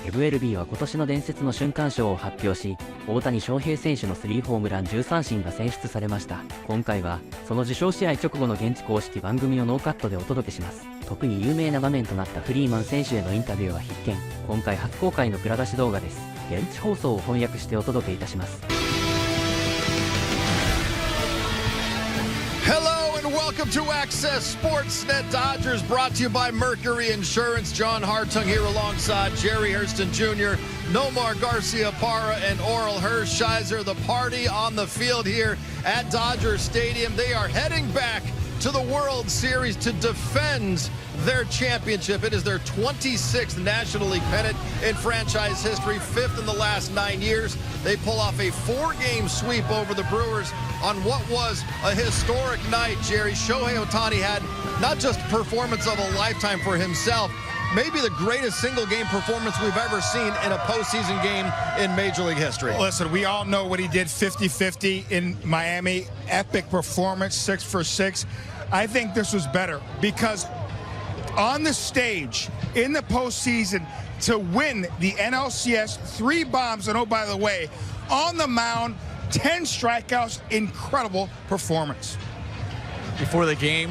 MLB は今年の伝説の瞬間賞を発表し、大谷翔平選手の3ホームラン10三振が選出されました。今回は、その受賞試合直後の現地公式番組をノーカットでお届けします。特に有名な場面となったフリーマン選手へのインタビューは必見。今回初公開の蔵出し動画です。現地放送を翻訳してお届けいたします。Welcome to Access Sportsnet Dodgers, brought to you by Mercury Insurance. John Hartung here alongside Jerry Hurston Jr., Nomar Garcia-Parra, and Oral Hershiser. The party on the field here at Dodger Stadium. They are heading back to the World Series to defend their championship. It is their 26th National League pennant in franchise history, 5th in the last 9 years. They pull off a 4-game sweep over the Brewers on what was a historic night, Jerry. Shohei Ohtani had not just performance of a lifetime for himself, maybe the greatest single-game performance we've ever seen in a postseason game in Major League history. Listen, we all know what he did 50-50 in Miami. Epic performance, 6 for 6. I think this was better because on the stage in the postseason to win the NLCS, 3 bombs, and oh, by the way, on the mound, 10 strikeouts, incredible performance. Before the game,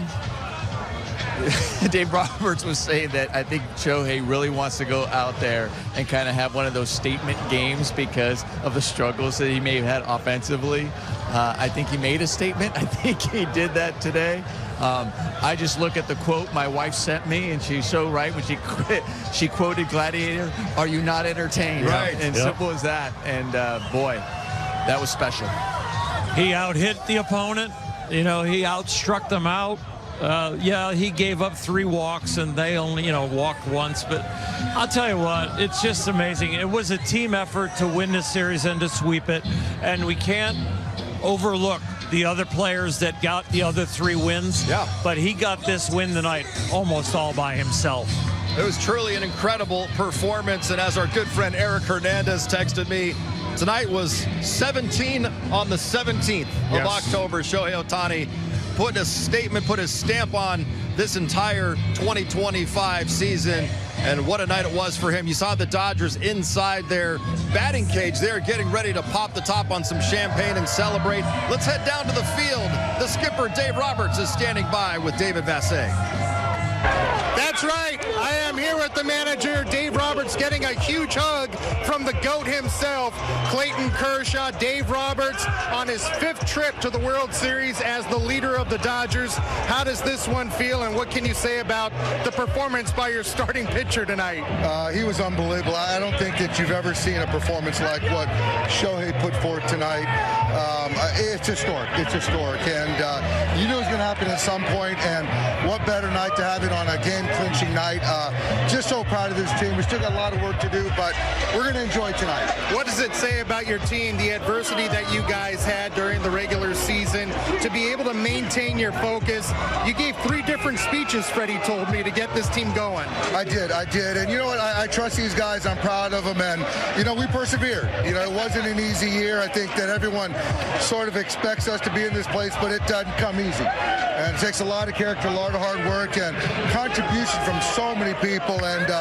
Dave Roberts was saying that I think Shohei really wants to go out there and kind of have one of those statement games because of the struggles that he may have had offensively. I think he made a statement. I think he did that today. I just look at the quote my wife sent me, and she's so right when she quoted Gladiator, "Are you not entertained?" Right. And simple as that. And boy, that was special. He out-hit the opponent. You know, he outstruck them out. Yeah, he gave up 3 walks, and they only, walked once. But I'll tell you what, it's just amazing. It was a team effort to win this series and to sweep it. And we can't overlook the other players that got the other 3 wins. Yeah. But he got this win tonight almost all by himself. It was truly an incredible performance. And as our good friend Eric Hernandez texted me, tonight was 17 on the 17th of October. Shohei Ohtani put a statement, put his stamp on this entire 2025 season. And what a night it was for him. You saw the Dodgers inside their batting cage. They're getting ready to pop the top on some champagne and celebrate. Let's head down to the field. The skipper, Dave Roberts, is standing by with David Vassegh. That's right. I am here with the manager, Dave Roberts, getting a huge hug from the GOAT himself, Clayton Kershaw. Dave Roberts on his 5th trip to the World Series as the leader of the Dodgers. How does this one feel, and what can you say about the performance by your starting pitcher tonight? He was unbelievable. I don't think that you've ever seen a performance like what Shohei put forth tonight. It's historic. It's historic. And you knew it was going to happen at some point, and what better night to have it on a game-clinching night. Just so proud of this team. We still got a lot of work to do, but we're going to enjoy tonight. What does it say about your team, the adversity that you guys had during the regular season, to be able to maintain your focus? You gave 3 different speeches, Freddie told me, to get this team going. I did. And you know what? I trust these guys. I'm proud of them. And, we persevered. It wasn't an easy year. I think that everyone sort of expects us to be in this place, but it doesn't come easy. And it takes a lot of character, a lot of hard work, and contribution from so many people. And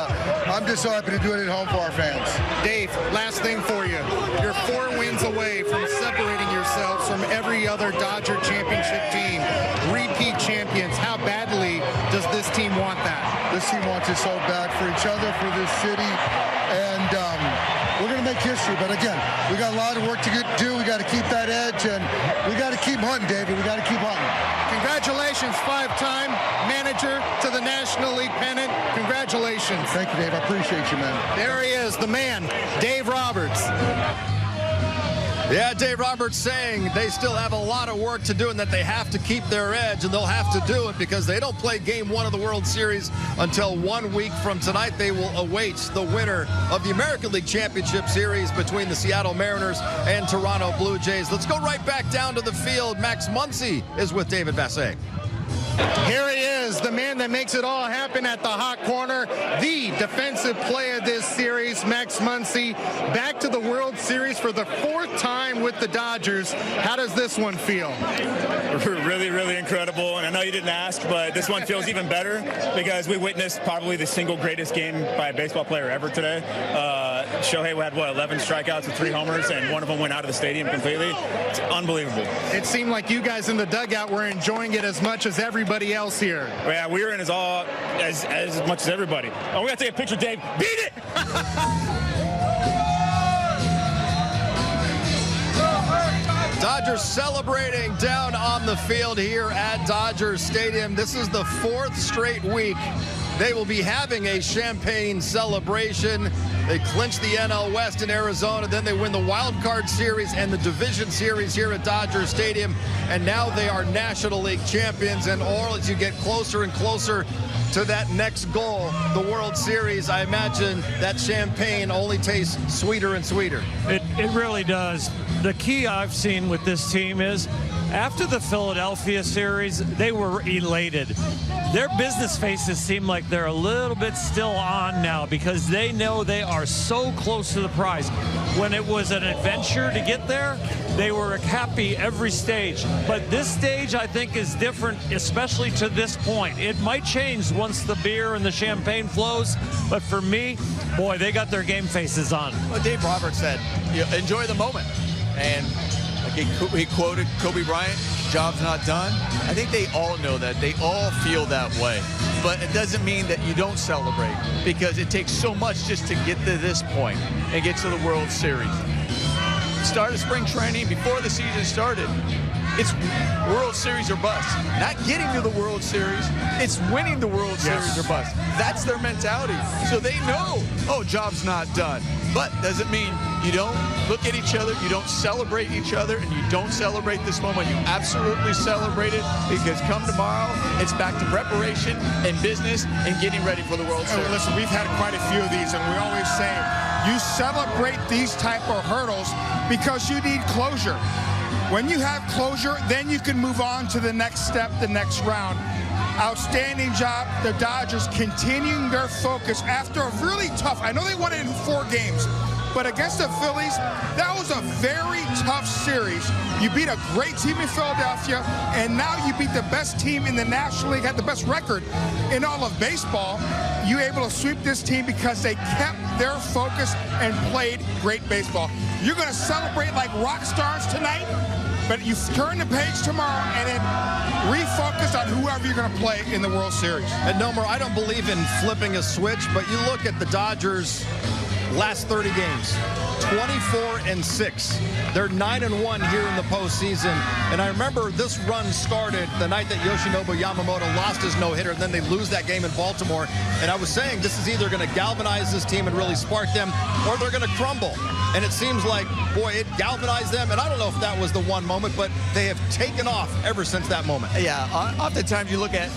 I'm just so happy to do it at home for our fans. Dave, last thing for you. You're 4 wins away from separating yourselves from every other Dodger championship team. Repeat champions. How badly does this team want that? This team wants it so bad for each other, for this city. And we're going to make history. But again, we got a lot of work to do. We got to keep that edge, and we got to keep hunting, David. We got to keep hunting. Congratulations, 5-time manager to the National League pennant. Congratulations. Thank you, Dave. I appreciate you, man. There he is, the man, Dave Roberts. Yeah, Dave Roberts saying they still have a lot of work to do and that they have to keep their edge, and they'll have to do it because they don't play Game 1 of the World Series until 1 week from tonight. They will await the winner of the American League Championship Series between the Seattle Mariners and Toronto Blue Jays. Let's go right back down to the field. Max Muncy is with David Vassegh. Here he is, the man that makes it all happen at the hot corner. the defensive player of this series, Max Muncy, back to the World Series for the 4th time with the Dodgers. How does this one feel? Really, really incredible. And I know you didn't ask, but this one feels even better because we witnessed probably the single greatest game by a baseball player ever today. Shohei had, 11 strikeouts and 3 homers, and one of them went out of the stadium completely. It's unbelievable. It seemed like you guys in the dugout were enjoying it as much as everybody else here. Yeah, we were in as much as everybody. Oh, we got to take a picture, Dave. Beat it! Dodgers celebrating down on the field here at Dodger Stadium. This is the 4th straight week they will be having a champagne celebration. They clinch the NL West in Arizona, then they win the Wild Card Series and the Division Series here at Dodger Stadium, and now they are National League champions. And all as you get closer and closer to that next goal, the World Series, I imagine that champagne only tastes sweeter and sweeter. It really does. The key I've seen with this team is after the Philadelphia series, they were elated. Their business faces seem like they're a little bit still on now because they know they are so close to the prize. When it was an adventure to get there, they were happy every stage. But this stage, I think, is different, especially to this point. It might change once the beer and the champagne flows, but for me, boy, they got their game faces on. Well, Dave Roberts said, enjoy the moment. And he quoted Kobe Bryant, job's not done. I think they all know that. They all feel that way. But it doesn't mean that you don't celebrate, because it takes so much just to get to this point and get to the World Series. Start of spring training, before the season started, it's World Series or bust. Not getting to the World Series, it's winning the World Series or bust. That's their mentality. So they know, oh, job's not done. But doesn't mean you don't look at each other, you don't celebrate each other, and you don't celebrate this moment. You absolutely celebrate it, because come tomorrow, it's back to preparation and business and getting ready for the World Series. Listen, we've had quite a few of these, and we always say you celebrate these type of hurdles because you need closure. When you have closure, then you can move on to the next step, the next round. Outstanding job, the Dodgers continuing their focus after a really tough, I know they won it in 4 games, but against the Phillies, that was a very tough series. You beat a great team in Philadelphia, and now you beat the best team in the National League, had the best record in all of baseball. You able to sweep this team because they kept their focus and played great baseball. You're going to celebrate like rock stars tonight, but you turn the page tomorrow and then refocus on whoever you're going to play in the World Series. And no more, I don't believe in flipping a switch, but you look at the Dodgers' last 30 games, 24-6. They're 9-1 here in the postseason. And I remember this run started the night that Yoshinobu Yamamoto lost his no-hitter, and then they lose that game in Baltimore. And I was saying this is either going to galvanize this team and really spark them, or they're going to crumble. And it seems like, boy, it galvanized them. And I don't know if that was the one moment, but they have taken off ever since that moment. Yeah, oftentimes you look at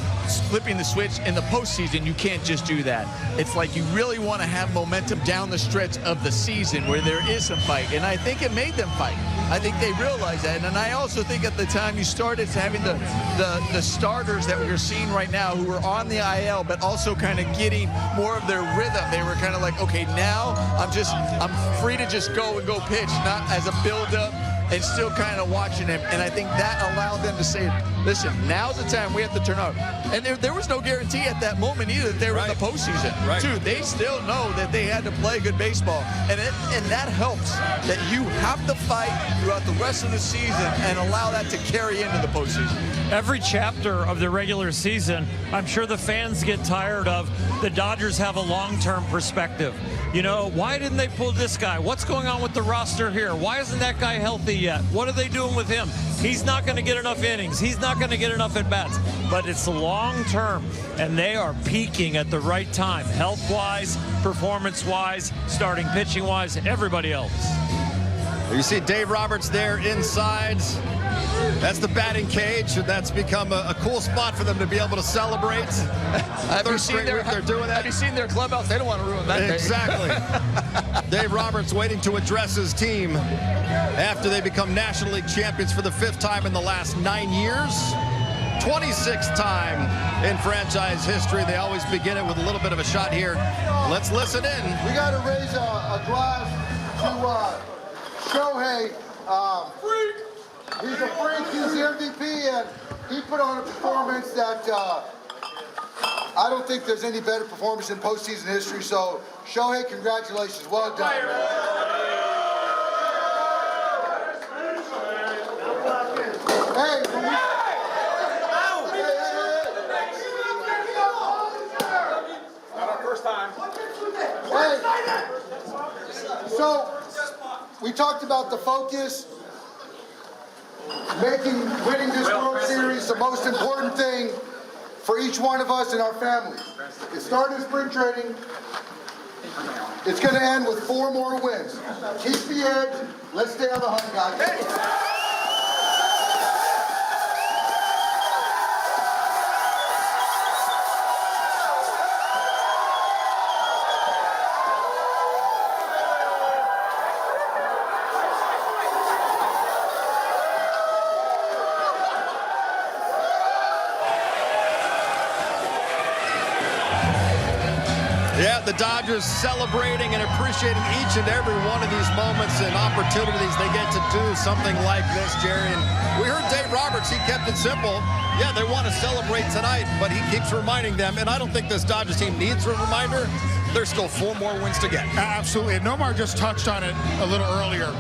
flipping the switch in the postseason, you can't just do that. It's like you really want to have momentum down the stretch of the season where there is some fight, and I think it made them fight. I think they realized that, and I also think at the time you started having the starters that we're seeing right now who were on the IL, but also kind of getting more of their rhythm. They were kind of like, okay, now I'm free to just go and go pitch, not as a build-up, and still kind of watching him. And I think that allowed them to say, listen, now's the time we have to turn up. And there was no guarantee at that moment either that they were in the postseason. Too. They still know that they had to play good baseball. And that helps, that you have to fight throughout the rest of the season and allow that to carry into the postseason. Every chapter of the regular season, I'm sure the fans get tired of, the Dodgers have a long-term perspective. You know, why didn't they pull this guy? What's going on with the roster here? Why isn't that guy healthy yet? What are they doing with him? He's not going to get enough innings. He's not going to get enough at-bats. But it's long-term, and they are peaking at the right time, health-wise, performance-wise, starting pitching-wise, everybody else. You see Dave Roberts there inside. That's the batting cage, and that's become a cool spot for them to be able to celebrate. Have you seen their clubhouse? They don't want to ruin that. Exactly. Dave Roberts waiting to address his team after they become National League champions for the 5th time in the last 9 years. 26th time in franchise history. They always begin it with a little bit of a shot here. Let's listen in. We got to raise a glass to Shohei. He's a freak. He's the MVP, and he put on a performance that I don't think there's any better performance in postseason history. So, Shohei, congratulations. Well done. Hey, Not our first time. hey. So, we talked about the focus, winning this World Series the most important thing for each one of us and our families. It started spring training. It's going to end with 4 more wins. Keep the edge. Let's stay on the hunt, guys. Yeah, the Dodgers celebrating and appreciating each and every one of these moments and opportunities they get to do something like this, Jerry. And we heard Dave Roberts, he kept it simple. Yeah, they want to celebrate tonight, but he keeps reminding them, and I don't think this Dodgers team needs a reminder, there's still 4 more wins to get. Absolutely. And Nomar just touched on it a little earlier.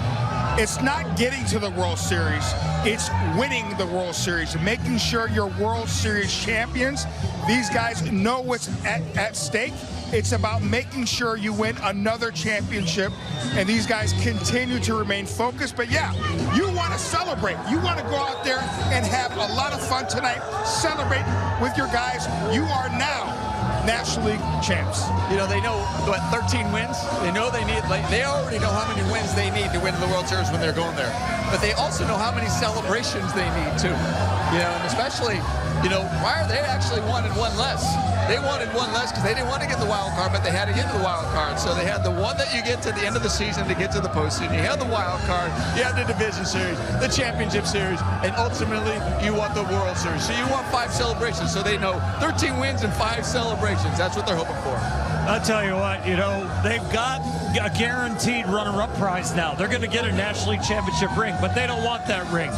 It's not getting to the World Series. It's winning the World Series, making sure you're World Series champions. These guys know what's at stake. It's about making sure you win another championship, and these guys continue to remain focused. But yeah, you want to celebrate. You want to go out there and have a lot of fun tonight, celebrate with your guys. You are now National League champs. You know, they know, what, 13 wins? They know they need, they already know how many wins they need to win the World Series when they're going there. But they also know how many celebrations they need, too. You know, and especially, you know, prior they actually wanted 1 less. They wanted 1 less because they didn't want to get the wild card, but they had to get the wild card. So they had the one that you get to the end of the season to get to the postseason. You had the wild card, you had the division series, the championship series, and ultimately you want the World Series. So you want 5 celebrations. So they know 13 wins and 5 celebrations. That's what they're hoping for. I'll tell you what, you know, they've got a guaranteed runner-up prize now. They're going to get a National League championship ring, but they don't want that ring.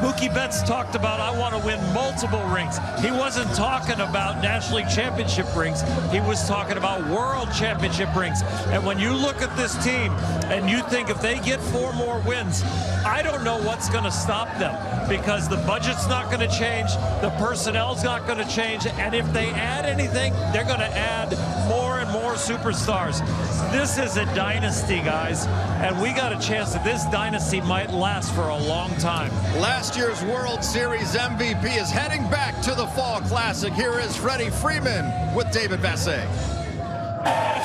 Mookie Betts talked about, I want to win multiple rings. He wasn't talking about National League championship rings. He was talking about world championship rings. And when you look at this team and you think if they get 4 more wins, I don't know what's going to stop them, because the budget's not going to change, the personnel's not going to change, and if they add anything, they're going to add more and more superstars. This is a dynasty, guys, and we got a chance that this dynasty might last for a long time. Last year's World Series MVP is heading back to the Fall Classic. Here is Freddie Freeman with David Bassett.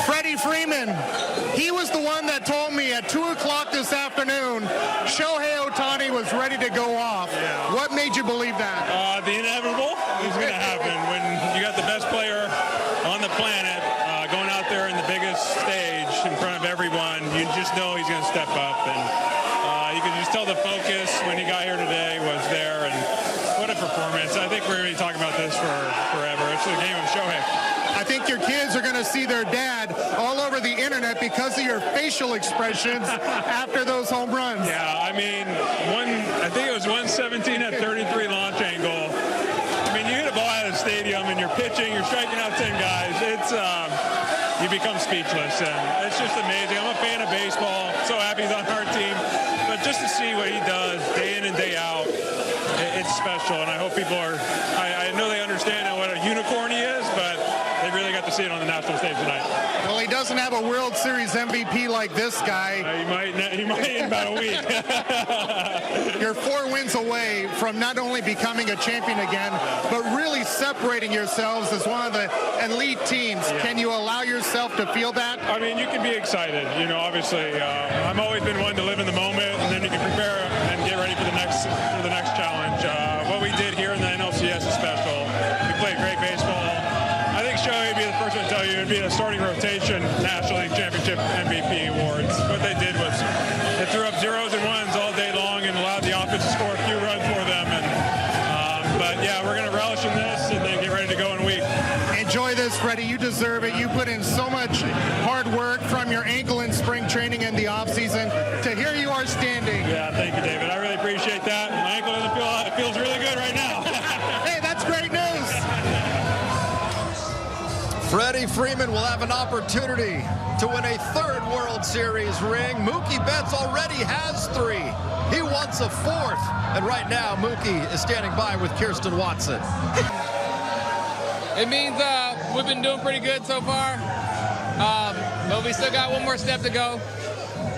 Freddie Freeman, he was the one that told me at 2 o'clock this afternoon, Shohei Ohtani was ready to go off. Yeah. What made you believe that? The inevitable is going to happen when you got the best player on the planet going out there in the biggest stage in front of everyone. You just know he's going to step up, and you can just tell the focus when he got here today was there, and what a performance. I think we're going to be talking about this for forever. It's the game of Shohei. I think your kids are going to see their dad all over the internet because of your facial expressions after those home runs. Yeah, I mean, I think it was 117 at 33 launch angle. I mean, you hit a ball out of the stadium and you're pitching, you're striking out 10 guys. It's, you become speechless, and it's just amazing. I'm a fan of baseball, so happy he's on our team. But just to see what he does day in and day out, it's special, and I hope people are, I know they understand what a unicorn he is, but they really got to see it on the national stage tonight. Well, he doesn't have a World Series MVP like this guy. He might in about a week. You're 4 wins away from not only becoming a champion again, but really separating yourselves as one of the elite teams. Yeah. Can you allow yourself to feel that? I mean, you can be excited. You know, obviously, I've always been one to live in the moment, and then you can prepare and get ready for the next challenge. What we did here in the NLCS is special. We played great baseball. I think Shohei would be the first one to tell you it would be a starting rotation National League Championship MVP awards. What they did was they threw up 0s and 1s all day long and allowed the offense to score a few runs for them. But yeah, we're going to rally from your ankle in spring training and the offseason to here you are standing. Yeah, thank you, David. I really appreciate that. My ankle doesn't feel, it feels really good right now. Hey, that's great news. Freddie Freeman will have an opportunity to win a third World Series ring. Mookie Betts already has 3. He wants a 4th. And right now, Mookie is standing by with Kirsten Watson. It means we've been doing pretty good so far, but we still got one more step to go.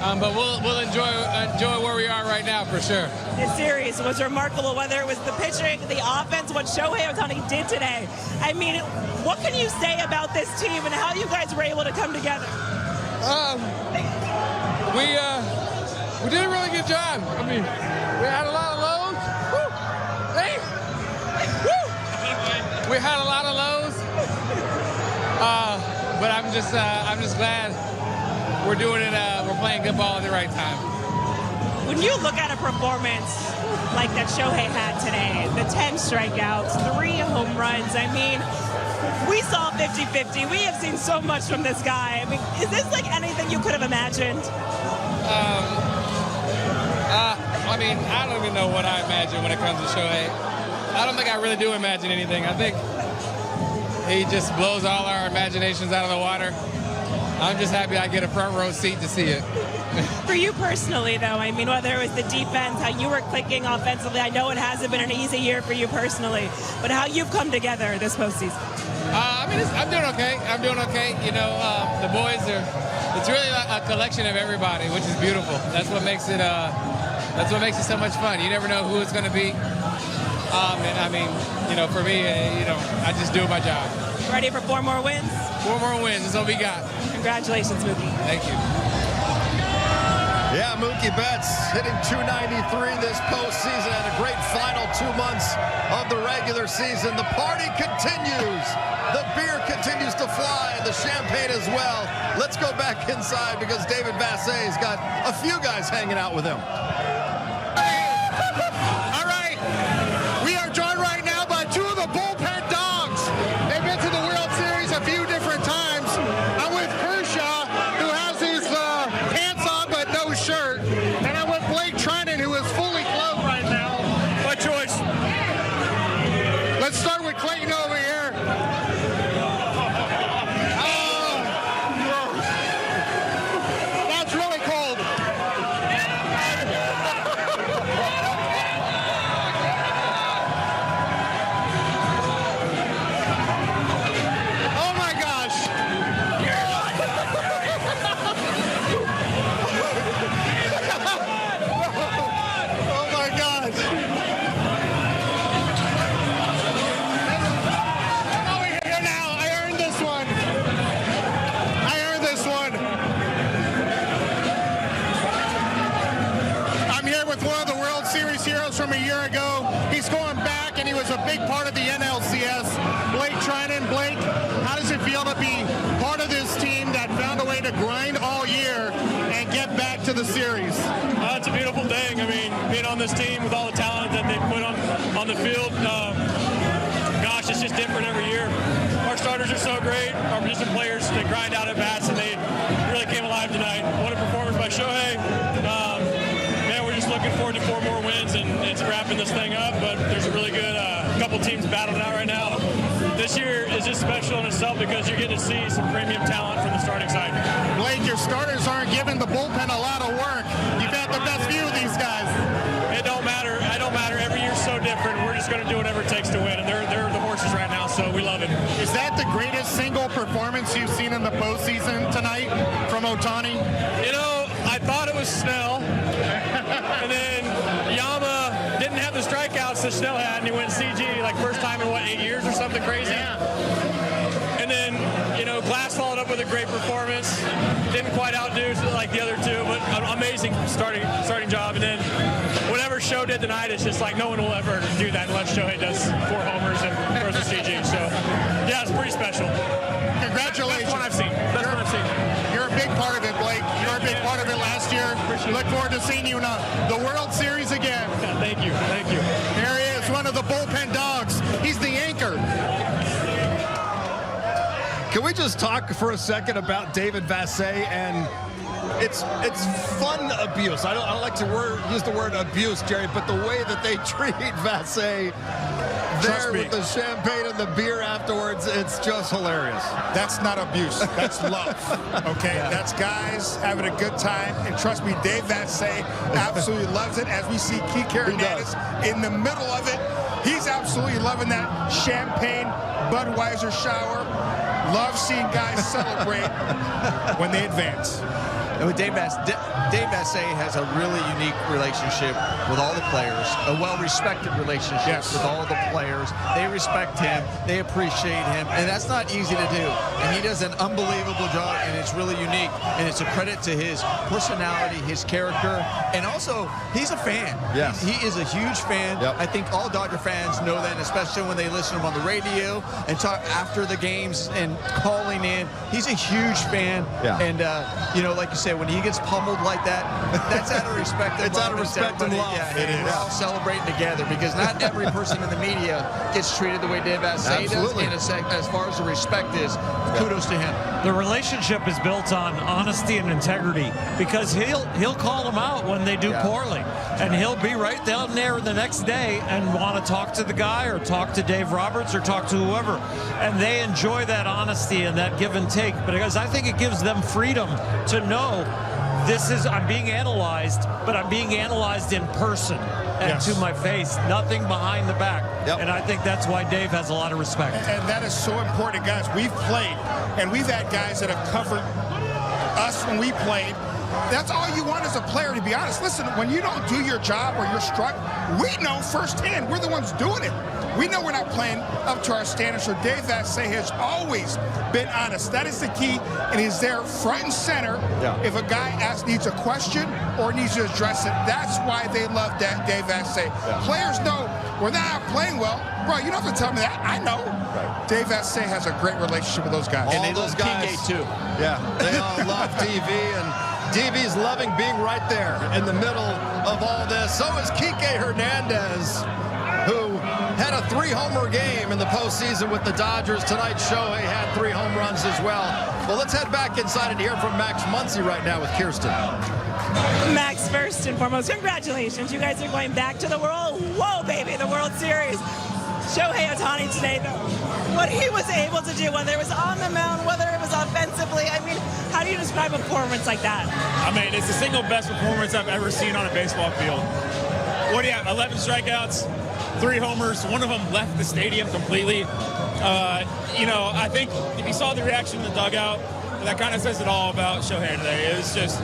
But we'll enjoy where we are right now for sure. This series was remarkable, whether it was the pitching, the offense, what Shohei Ohtani did today. I mean, what can you say about this team and how you guys were able to come together? We did a really good job. I mean, we had a lot of lows. Woo! Hey! Woo! We had a lot of lows. But I'm just glad we're doing it. We're playing good ball at the right time. When you look at a performance like that Shohei had today, the 10 strikeouts, 3 home runs, I mean, we saw 50-50. We have seen so much from this guy. I mean, is this like anything you could have imagined? I mean, I don't even know what I imagine when it comes to Shohei. I don't think I really do imagine anything. I think he just blows all our imaginations out of the water. I'm just happy I get a front row seat to see it. For you personally, though, I mean, whether it was the defense, how you were clicking offensively, I know it hasn't been an easy year for you personally, but how you've come together this postseason. I mean, I'm doing okay. I'm doing okay. You know, the boys are. It's really a collection of everybody, which is beautiful. That's what makes it. That's what makes it so much fun. You never know who it's going to be. And I mean, you know, for me, I just do my job. Ready for 4 more wins? 4 more wins. That's all we got. Congratulations, Mookie. Thank you. Yeah, Mookie Betts hitting .293 this postseason and a great final 2 months of the regular season. The party continues. The beer continues to fly, and the champagne as well. Let's go back inside because David Vassay's got a few guys hanging out with him. All right, we are joined right now by 2 of the bullpen dogs. They've been to the World Series a few different times. I'm with Kershaw, who has his pants on but no shirt, and I'm with Blake Trinan, who is fully clothed right now. My choice. Let's start with Clayton over here. That's really cold. Oh my gosh. Oh my gosh. Come over here now. I earned this one. I earned this one. I'm here with one of the World Series heroes from a year ago. He's going back, and he was a big part of the NLCS. Blake Trinan. Blake, how does it feel to be part of this team that found a way to grind all year and get back to the series? It's a beautiful thing. I mean, being on this team with all the talent that they put on the field, gosh, it's just different every year. Our starters are so great. Our position players, they grind out at bats, and they really came alive tonight. What a performance by Shohei. Man, we're just looking forward to 4 more wins, and it's wrapping this thing up, but there's a really good couple teams battling out right now. This year is just special in itself because you're getting to see some premium talent from the starting side. Blake, your starters aren't giving the bullpen a lot of work. You've had the best view of these guys. It don't matter. It don't matter. Every year's so different. We're just going to do whatever it takes to win, and they're the horses right now, so we love it. Is that the greatest single performance you've seen in the postseason tonight from Ohtani? You know, I thought it was Snell, and then Yama didn't have the strikeouts that Snell had, and he went CG like first time in, 8 years or something crazy? Yeah. And then, you know, Glass followed up with a great performance. Didn't quite outdo like the other 2, but an amazing starting job. And then whatever Show did tonight, it's just like no one will ever do that unless Shohei does 4 homers and throws a CG. So, yeah, it's pretty special. Congratulations. Best one I've seen. Best one I've seen. You're a big part of it, Blake. You were a big part of it last year. Look forward to seeing you in the World Series again. Yeah, thank you. Thank you. Here he is, one of the bullpen dogs. He's the anchor. Can we just just talk for a second about David Vassegh and it's fun abuse. I don't like to use the word abuse, Jerry, but the way that they treat Vassegh there with the champagne and the beer afterwards, it's just hilarious. That's not abuse. That's love. Okay, that's guys having a good time. And trust me, Dave Vassegh absolutely loves it. As we see Kike Hernandez in the middle of it, he's absolutely loving that champagne Budweiser shower. Love seeing guys celebrate when they advance. And with Dave Vassegh has a really unique relationship with all the players, a well-respected relationship with all the players. They respect him, they appreciate him, and that's not easy to do. And he does an unbelievable job, and it's really unique. And it's a credit to his personality, his character, and also he's a fan. Yes. He is a huge fan. Yep. I think all Dodger fans know that, especially when they listen to him on the radio and talk after the games and calling in. He's a huge fan. Yeah. And, you know, like you said, when he gets pummeled like that, that's out of respect and It's out of respect and love. Yeah, It is. We're all celebrating together because not every person in the media gets treated the way Dave Vassegh does. And as far as the respect is, kudos to him. The relationship is built on honesty and integrity because he'll call them out when they do poorly, and he'll be right down there the next day and want to talk to the guy or talk to Dave Roberts or talk to whoever, and they enjoy that honesty and that give and take, because I think it gives them freedom to know I'm being analyzed, but I'm being analyzed in person and to my face, nothing behind the back. And I think that's why Dave has a lot of respect. And that is so important, guys. We've played, and we've had guys that have covered us when we played. That's all you want as a player, to be honest. Listen, when you don't do your job or you're struck, we know firsthand. We're the ones doing it. We know we're not playing up to our standards. So Dave Vassegh has always been honest. That is the key, and he's there front and center. If a guy needs a question or needs to address it, that's why they love that Dave Vassegh. Players know when they're not playing well, bro, you don't have to tell me that. I know. Dave Vassegh has a great relationship with those guys. And they love Kike too. Yeah, they all love DV, and DV's loving being right there in the middle of all this. So is Kike Hernandez, who had a 3-homer game in the postseason with the Dodgers. Tonight, Shohei had 3 home runs as well. Well, let's head back inside and hear from Max Muncy right now with Kirsten. Max, first and foremost, congratulations. You guys are going back to the World. Whoa, baby, the World Series. Shohei Ohtani today, though, what he was able to do, whether it was on the mound, whether it was offensively, I mean, how do you describe a performance like that? I mean, it's the single best performance I've ever seen on a baseball field. What do you have, 11 strikeouts, 3 homers, one of them left the stadium completely. You know, I think if you saw the reaction in the dugout, that kind of says it all about Shohei today. It was just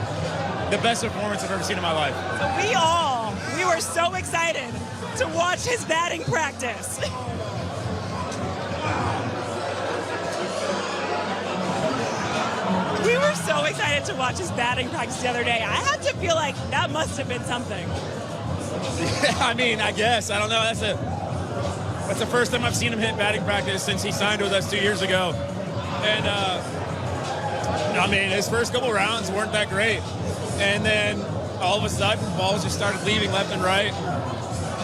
the best performance I've ever seen in my life. So we were so excited to watch his batting practice. We were so excited to watch his batting practice the other day. I had to feel like that must have been something. Yeah, I mean, I guess. I don't know. That's the first time I've seen him hit batting practice since he signed with us 2 years ago. And, I mean, his first couple rounds weren't that great. And then all of a sudden, balls just started leaving left and right.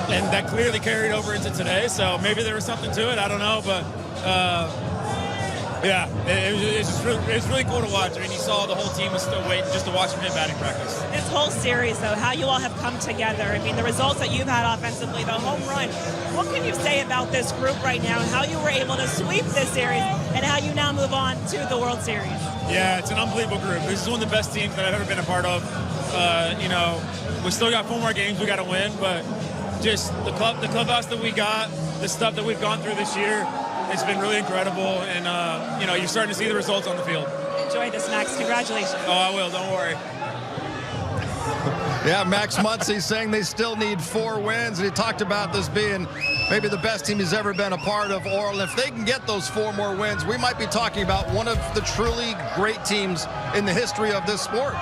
And that clearly carried over into today. So maybe there was something to it. I don't know. But, yeah, it was really cool to watch. I mean, you saw the whole team was still waiting just to watch him hit batting practice. This whole series, though, how you all have come together. I mean, the results that you've had offensively, the home run. What can you say about this group right now, how you were able to sweep this series, and how you now move on to the World Series? Yeah, it's an unbelievable group. This is one of the best teams that I've ever been a part of. You know, we still got 4 more games we got to win, but just the clubhouse that we got, the stuff that we've gone through this year, it's been really incredible, and you know, you're starting to see the results on the field. Enjoy this, Max. Congratulations. Oh, I will. Don't worry. Yeah, Max Muncy saying they still need 4 wins, and he talked about this being maybe the best team he's ever been a part of, Oral. If they can get those 4 more wins, we might be talking about one of the truly great teams in the history of this sport.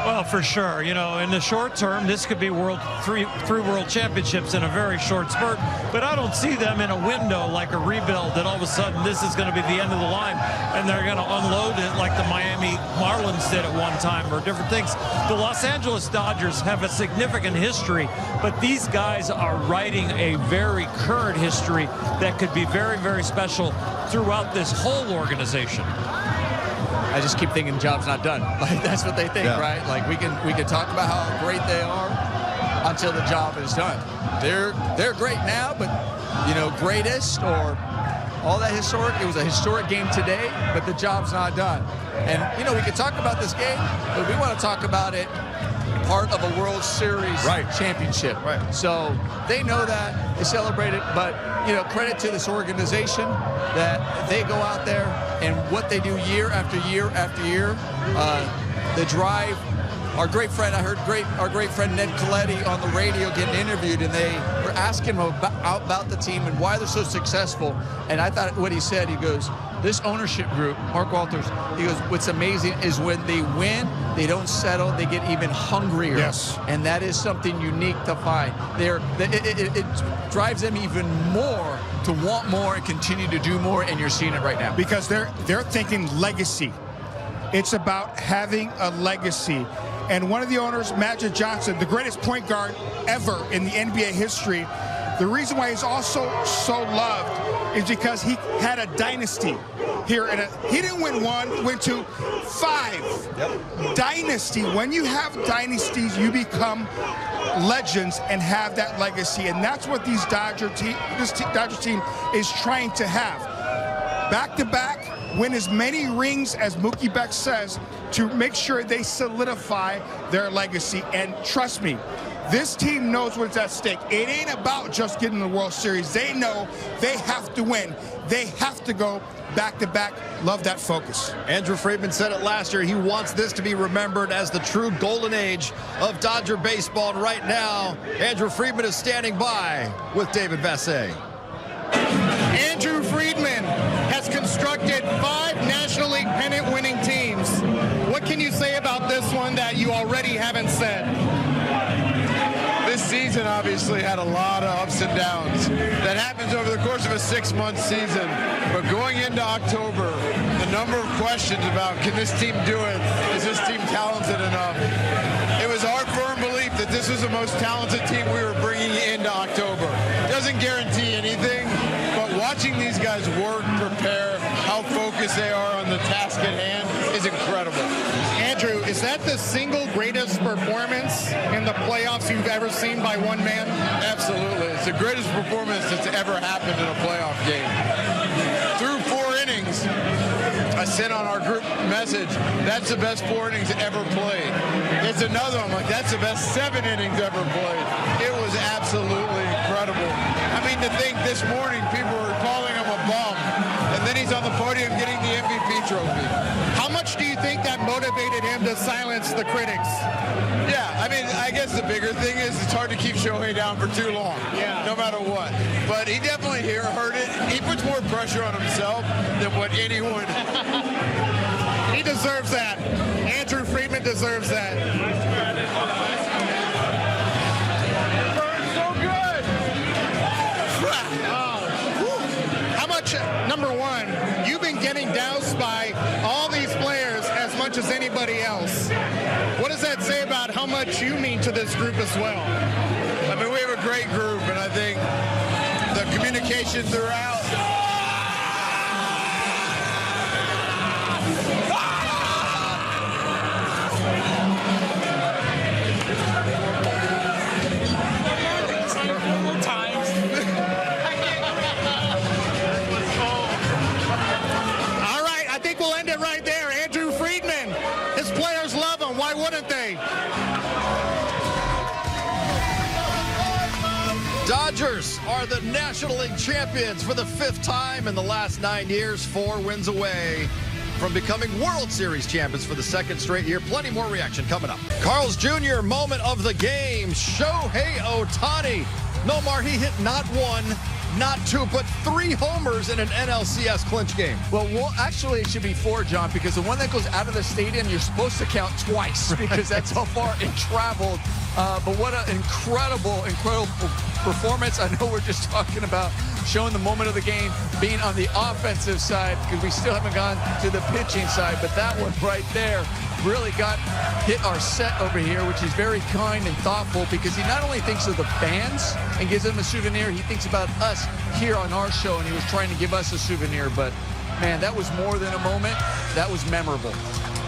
Well, for sure. You know, in the short term, this could be three world championships in a very short spurt. But I don't see them in a window like a rebuild that all of a sudden this is going to be the end of the line and they're going to unload it like the Miami Marlins did at one time or different things. The Los Angeles Dodgers have a significant history, but these guys are writing a very current history that could be very, very special throughout this whole organization. I just keep thinking job's not done. Like that's what they think, right? Like we can talk about how great they are until the job is done. They're great now, but you know, greatest or all that historic. It was a historic game today, but the job's not done. And you know, we could talk about this game, but we want to talk about it part of a World Series championship. Right. So they know that, they celebrate it, but you know, credit to this organization that they go out there and what they do year after year after year. The drive. Our great friend, I heard our great friend Ned Coletti on the radio getting interviewed, and they were asking him about the team and why they're so successful. And I thought what he said, he goes, this ownership group, Mark Walters, he goes, what's amazing is when they win, they don't settle, they get even hungrier. Yes. And that is something unique to find. It drives them even more to want more and continue to do more, and you're seeing it right now. Because they're thinking legacy. It's about having a legacy. And one of the owners, Magic Johnson, the greatest point guard ever in the NBA history, the reason why he's also so loved is because he had a dynasty here. He didn't win one, went to 5. Yep. Dynasty. When you have dynasties, you become legends and have that legacy. And that's what this Dodger team is trying to have. Back-to-back, win as many rings as Mookie Betts says to make sure they solidify their legacy. And trust me, this team knows what's at stake. It ain't about just getting the World Series. They know they have to win. They have to go back-to-back. Love that focus. Andrew Friedman said it last year. He wants this to be remembered as the true golden age of Dodger baseball. And right now, Andrew Friedman is standing by with David Vassegh. Andrew Friedman has constructed 5 National League pennant-winning teams. What can you say about this one that you already haven't said? This season obviously had a lot of ups and downs. That happens over the course of a 6-month season. But going into October, the number of questions about can this team do it? Is this team talented enough? It was our firm belief that this was the most talented team we were bringing into October. Doesn't guarantee anything, but watching these guys work, prepare, how focused they are on the task at hand is incredible. Andrew, is that the single greatest performance in the playoffs you've ever seen by one man? Absolutely. It's the greatest performance that's ever happened in a playoff game. Through 4 innings, I sent on our group message, that's the best 4 innings ever played. It's another one, like that's the best 7 innings ever played. It was absolutely incredible. I mean, to think this morning people were calling him a bum, and then he's on the podium getting the MVP trophy. How much do you think that motivated him to silence the critics? Yeah, I mean, I guess the bigger thing is it's hard to keep Shohei down for too long, no matter what. But he definitely heard it. He puts more pressure on himself than what anyone... He deserves that. Andrew Friedman deserves that. So good! How much, number one, you've been getting doused by all these players as much as anybody else. What does that say about how much you mean to this group as well? I mean, we have a great group, and I think the communication throughout. All right, I think we'll end it right there. Andrew Friedman, his players love him. Why wouldn't they? Dodgers are the National League champions for the 5th time in the last 9 years, 4 wins away from becoming World Series champions for the 2nd straight year. Plenty more reaction coming up. Carl's Jr. moment of the game. Shohei Ohtani. Nomar, he hit not 1, not 2, but 3 homers in an NLCS clinch game. Well, actually, it should be 4, John, because the one that goes out of the stadium, you're supposed to count twice because that's how far it traveled. But what an incredible performance. I know we're just talking about showing the moment of the game being on the offensive side because we still haven't gone to the pitching side, but that one right there really hit our set over here, which is very kind and thoughtful because he not only thinks of the fans and gives them a souvenir, he thinks about us here on our show, and he was trying to give us a souvenir. But man, that was more than a moment. That was memorable.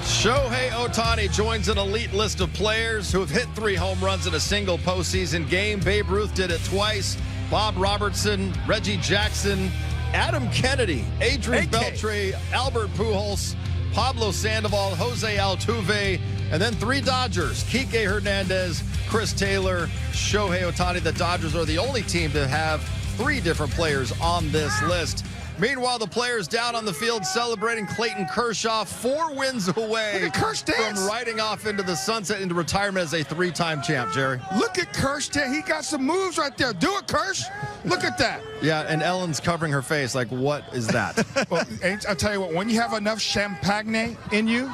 Shohei Ohtani joins an elite list of players who have hit 3 home runs in a single postseason game. Babe Ruth did it twice. Bob Robertson, Reggie Jackson, Adam Kennedy, Adrian Beltre, Albert Pujols, Pablo Sandoval, Jose Altuve, and then 3 Dodgers, Kike Hernandez, Chris Taylor, Shohei Ohtani. The Dodgers are the only team to have 3 different players on this list. Meanwhile, the players down on the field celebrating Clayton Kershaw, 4 wins away from riding off into the sunset into retirement as a 3-time champ, Jerry. Look at Kersh there. He got some moves right there. Do it, Kersh. Look at that. Yeah, and Ellen's covering her face like, what is that? Well, I'll tell you what, when you have enough champagne in you,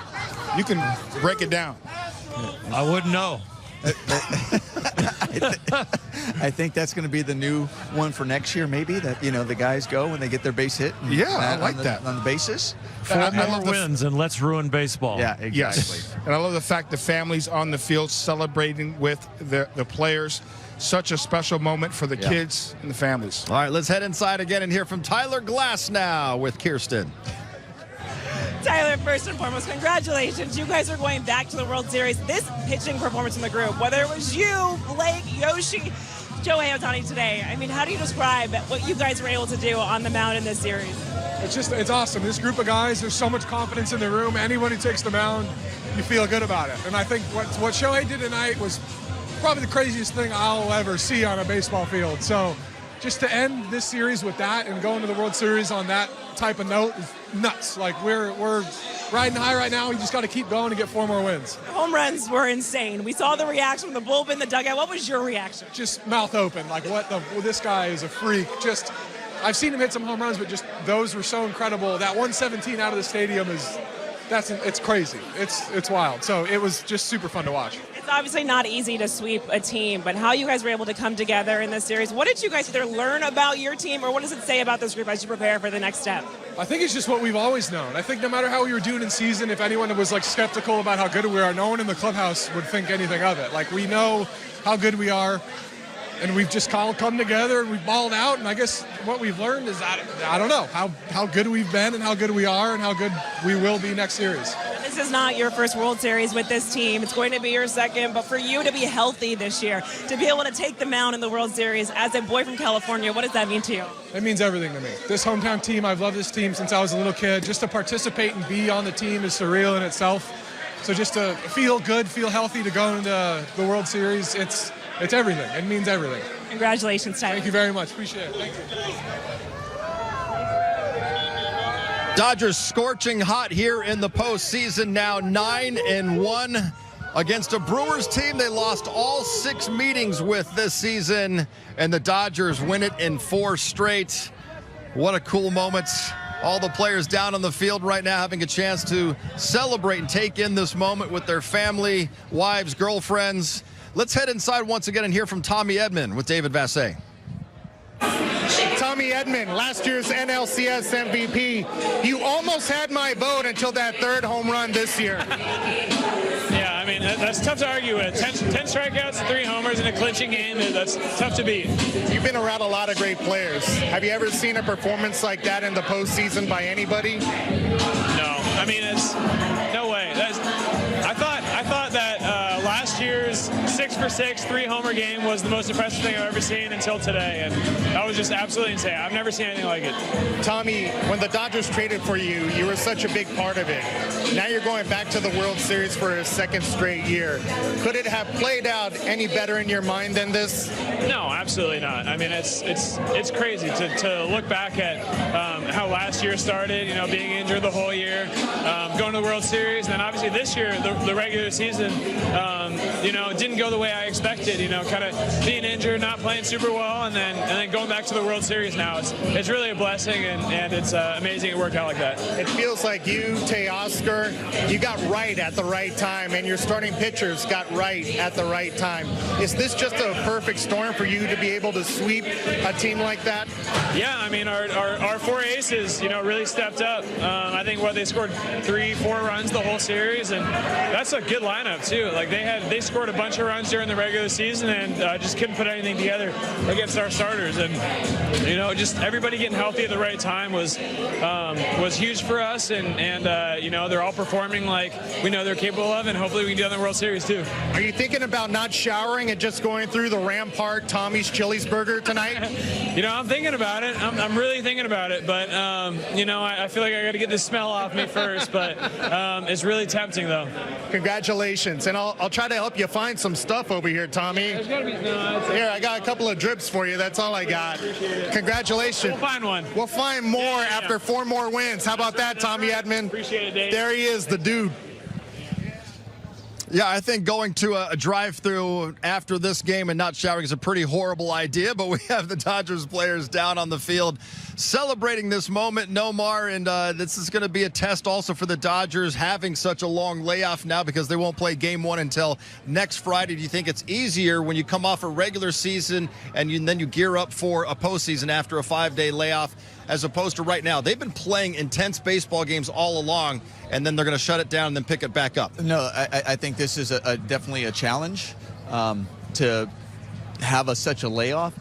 you can break it down. I wouldn't know. I think that's going to be the new one for next year, maybe, that, you know, the guys go when they get their base hit. Yeah, I like that. On the bases. 4 more wins and let's ruin baseball. Yeah, exactly. Yes. And I love the fact the families on the field celebrating with the players. Such a special moment for the kids and the families. All right, let's head inside again and hear from Tyler Glass now with Kirsten. Tyler, first and foremost, congratulations. You guys are going back to the World Series. This pitching performance in the group, whether it was you, Blake, Yoshi, Shohei Ohtani today, I mean, how do you describe what you guys were able to do on the mound in this series? It's awesome. This group of guys, there's so much confidence in the room. Anyone who takes the mound, you feel good about it. And I think what Shohei did tonight was probably the craziest thing I'll ever see on a baseball field. So just to end this series with that and go into the World Series on that type of note is nuts. Like, we're riding high right now. We just got to keep going and get 4 more wins. Home runs were insane. We saw the reaction from the bullpen, the dugout. What was your reaction? Just mouth open. Like, this guy is a freak. Just, I've seen him hit some home runs, but just those were so incredible. That 117 out of the stadium it's crazy. It's wild. So it was just super fun to watch. It's obviously not easy to sweep a team, but how you guys were able to come together in this series, what did you guys either learn about your team, or what does it say about this group as you prepare for the next step? I think it's just what we've always known. I think no matter how we were doing in season, if anyone was like skeptical about how good we are, no one in the clubhouse would think anything of it. Like, we know how good we are, and we've just all come together and we've balled out. And I guess what we've learned is that, I don't know, how good we've been and how good we are and how good we will be next series. This is not your first World Series with this team. It's going to be your second, but for you to be healthy this year, to be able to take the mound in the World Series as a boy from California, what does that mean to you? It means everything to me. This hometown team, I've loved this team since I was a little kid. Just to participate and be on the team is surreal in itself. So just to feel good, feel healthy, to go into the World Series, it's everything. It means everything. Congratulations, Tyler. Thank you very much. Appreciate it. Thank you. Dodgers scorching hot here in the postseason now, 9-1 against a Brewers team they lost all 6 meetings with this season, and the Dodgers win it in 4 straight. What a cool moment. All the players down on the field right now having a chance to celebrate and take in this moment with their family, wives, girlfriends. Let's head inside once again and hear from Tommy Edman with David Vassay. Tommy Edman, last year's NLCS MVP. You almost had my vote until that 3rd home run this year. Yeah, I mean, that's tough to argue with. 10 strikeouts, 3 homers in a clinching game, that's tough to beat. You've been around a lot of great players. Have you ever seen a performance like that in the postseason by anybody? No, I mean, it's no way. I thought that last year's 6 for 6, 3-homer game was the most impressive thing I've ever seen until today, and that was just absolutely insane. I've never seen anything like it. Tommy, when the Dodgers traded for you, you were such a big part of it. Now you're going back to the World Series for a 2nd straight year. Could it have played out any better in your mind than this? No, absolutely not. I mean, it's crazy to look back at how last year started, you know, being injured the whole year, going to the World Series, and then obviously this year, the regular season, you know, didn't go the way I expected, you know, kind of being injured, not playing super well, and then going back to the World Series now. It's really a blessing, and it's amazing it worked out like that. It feels like you, Teoscar, reliever, you got right at the right time, and your starting pitchers got right at the right time. Is this just a perfect storm for you to be able to sweep a team like that? Yeah, I mean, our four aces, really stepped up. I think they scored 3-4 runs the whole series, and that's a good lineup too. Like they scored a bunch of runs during the regular season and just couldn't put anything together against our starters. And just everybody getting healthy at the right time was huge for us. And they're all performing like we know they're capable of, and hopefully we can do it in the World Series too. Are you thinking about not showering and just going through the Rampart Tommy's Chili's Burger tonight? I'm thinking about it. I'm really thinking about it, but I feel like I got to get the smell off me first. But it's really tempting, though. Congratulations, and I'll try to help you find some stuff over here, Tommy. There's got to be Here, I got a couple of drips for you. That's all I got. Congratulations. We'll find one. We'll find more after 4 more wins. How about that, Tommy Edmond? Appreciate it, Dave. There he is, the dude. Yeah, I think going to a drive-through after this game and not showering is a pretty horrible idea, but we have the Dodgers players down on the field celebrating this moment, Nomar, and this is going to be a test also for the Dodgers having such a long layoff now because they won't play Game 1 until next Friday. Do you think it's easier when you come off a regular season and then you gear up for a postseason after a 5-day layoff as opposed to right now? They've been playing intense baseball games all along, and then they're going to shut it down and then pick it back up. No, I think this is definitely a challenge to have such a layoff.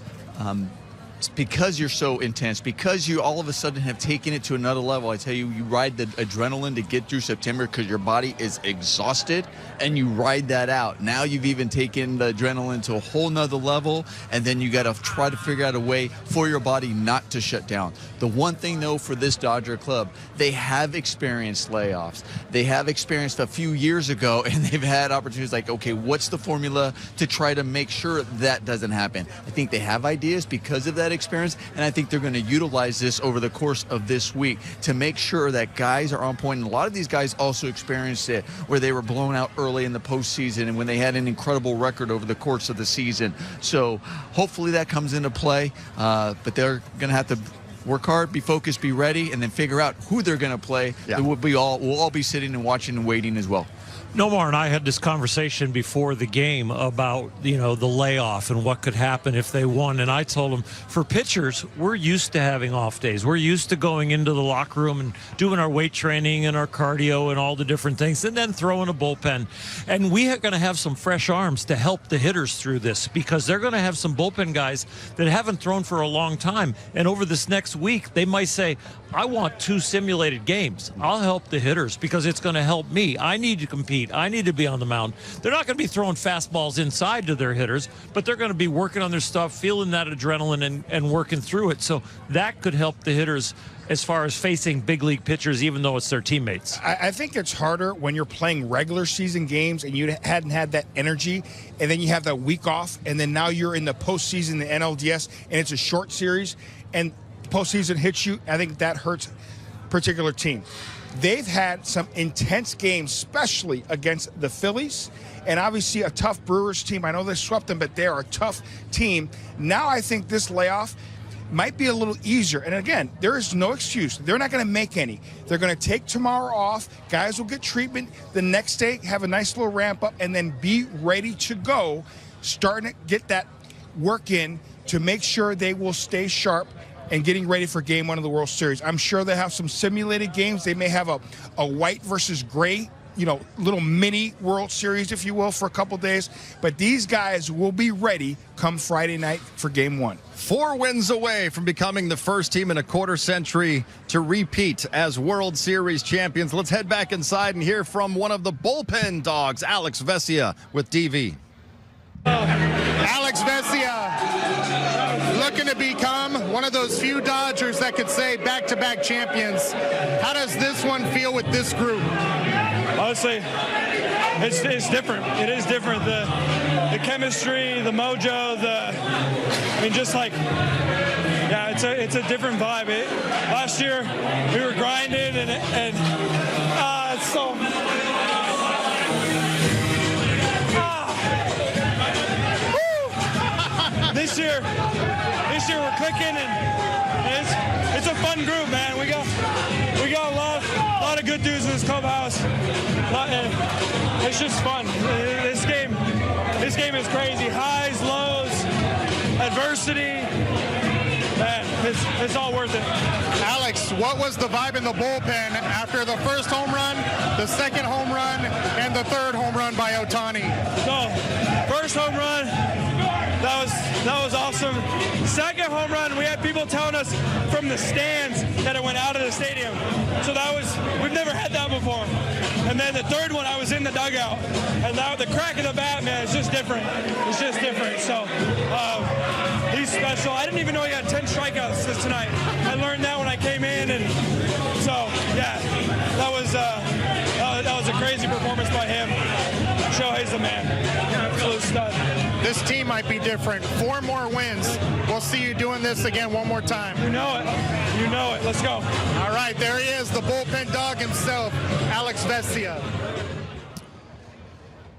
It's because you're so intense, because you all of a sudden have taken it to another level. I tell you, you ride the adrenaline to get through September because your body is exhausted, and you ride that out. Now you've even taken the adrenaline to a whole nother level, and then you got to try to figure out a way for your body not to shut down. The one thing, though, for this Dodger club, they have experienced layoffs. They have experienced a few years ago, and they've had opportunities like, okay, what's the formula to try to make sure that doesn't happen? I think they have ideas because of that experience, and I think they're going to utilize this over the course of this week to make sure that guys are on point. And a lot of these guys also experienced it where they were blown out early in the postseason and when they had an incredible record over the course of the season. So hopefully that comes into play, but they're going to have to work hard, be focused, be ready, and then figure out who they're going to play. Yeah. We'll all be sitting and watching and waiting as well. Nomar and I had this conversation before the game about, the layoff and what could happen if they won. And I told him, for pitchers, we're used to having off days. We're used to going into the locker room and doing our weight training and our cardio and all the different things, and then throwing a bullpen. And we are going to have some fresh arms to help the hitters through this because they're going to have some bullpen guys that haven't thrown for a long time. And over this next week, they might say, I want 2 simulated games. I'll help the hitters because it's going to help me. I need to compete. I need to be on the mound. They're not going to be throwing fastballs inside to their hitters, but they're going to be working on their stuff, feeling that adrenaline and working through it. So that could help the hitters as far as facing big league pitchers, even though it's their teammates. I think it's harder when you're playing regular season games and you hadn't had that energy, and then you have that week off, and then now you're in the postseason, the NLDS, and it's a short series, and postseason hits you. I think that hurts a particular team. They've had some intense games, especially against the Phillies, and obviously a tough Brewers team. I know they swept them, but they're a tough team. Now I think this layoff might be a little easier. And again, there is no excuse. They're not going to make any. They're going to take tomorrow off. Guys will get treatment. The next day, have a nice little ramp up, and then be ready to go, starting to get that work in to make sure they will stay sharp and getting ready for Game 1 of the World Series. I'm sure they have some simulated games. They may have a white versus gray, little mini World Series, if you will, for a couple days. But these guys will be ready come Friday night for Game 1. 4 wins away from becoming the first team in a quarter century to repeat as World Series champions. Let's head back inside and hear from one of the bullpen dogs, Alex Vesia with DV. Alex Vesia looking to become one of those few Dodgers that could say back-to-back champions. How does this one feel with this group? Honestly, it's different. It is different. The chemistry, the mojo, it's a different vibe. Last year we were grinding and it's so. This year we're clicking and it's a fun group, man. We we got a lot of good dudes in this clubhouse. It's just fun. This game is crazy. Highs, lows, adversity. Man, it's all worth it. Alex, what was the vibe in the bullpen after the first home run, the second home run, and the third home run by Ohtani? So, first home run, that was awesome. Second home run, we had people telling us from the stands that it went out of the stadium. So we've never had that before. And then the third one, I was in the dugout. And now the crack of the bat, man, it's just different. It's just different. So he's special. I didn't even know he had 10 strikeouts tonight. I learned that when I came in. And so, yeah, that was a crazy performance by him. Shohei's the man. Absolute stud. This team might be different. 4 more wins. We'll see you doing this again one more time. You know it. You know it. Let's go. All right, there he is, the bullpen dog himself, Alex Vesia.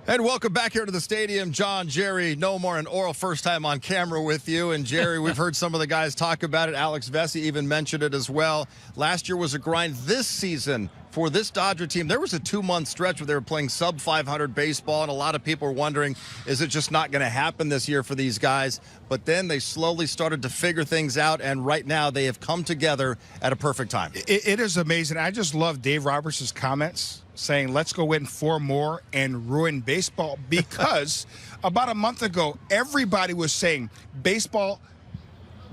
And welcome back here to the stadium. John, Jerry, Nomar, and Oral, first time on camera with you. And Jerry, we've heard some of the guys talk about it. Alex Vesia even mentioned it as well. Last year was a grind. This season, for this Dodger team, there was a 2-month stretch where they were playing sub-500 baseball, and a lot of people were wondering, is it just not going to happen this year for these guys? But then they slowly started to figure things out, and right now they have come together at a perfect time. It is amazing. I just love Dave Roberts' comments saying, let's go win 4 more and ruin baseball, because about a month ago, everybody was saying, baseball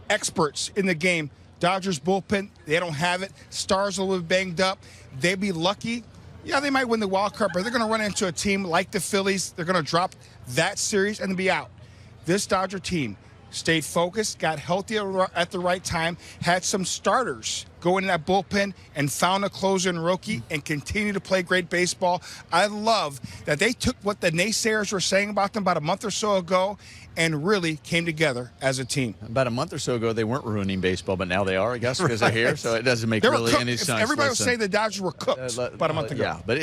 experts in the game, Dodgers bullpen, they don't have it. Stars a little banged up. They'd be lucky. Yeah, they might win the wild card, but they're going to run into a team like the Phillies. They're going to drop that series and be out. This Dodger team stayed focused, got healthy at the right time, had some starters go in that bullpen and found a closer in Roki and continue to play great baseball. I love that they took what the naysayers were saying about them about a month or so ago and really came together as a team. About a month or so ago, they weren't ruining baseball, but now they are, I guess, because they're here. So it doesn't make really any sense. Everybody was saying the Dodgers were cooked about a month ago. Yeah, but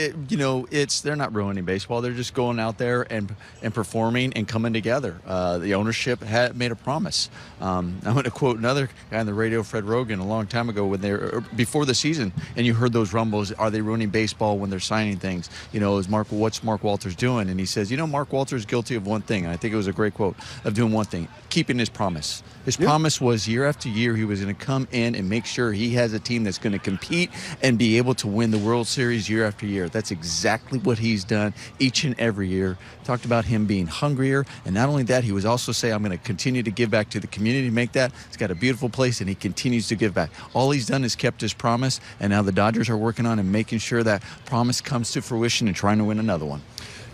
they're not ruining baseball. They're just going out there and performing and coming together. The ownership had made a promise. I'm going to quote another guy on the radio, Fred Rogan, a long time ago when before the season, and you heard those rumbles. Are they ruining baseball when they're signing things? What's Mark Walters doing? And he says, Mark Walters is guilty of one thing, and I think it was a great quote, of doing one thing, keeping his promise. His promise was year after year he was going to come in and make sure he has a team that's going to compete and be able to win the World Series year after year. That's exactly what he's done each and every year. Talked about him being hungrier, and not only that, he was also saying, I'm going to continue to give back to the community to make that. It's got a beautiful place, and he continues to give back. All he's done is kept his promise, and now the Dodgers are working on and making sure that promise comes to fruition and trying to win another one.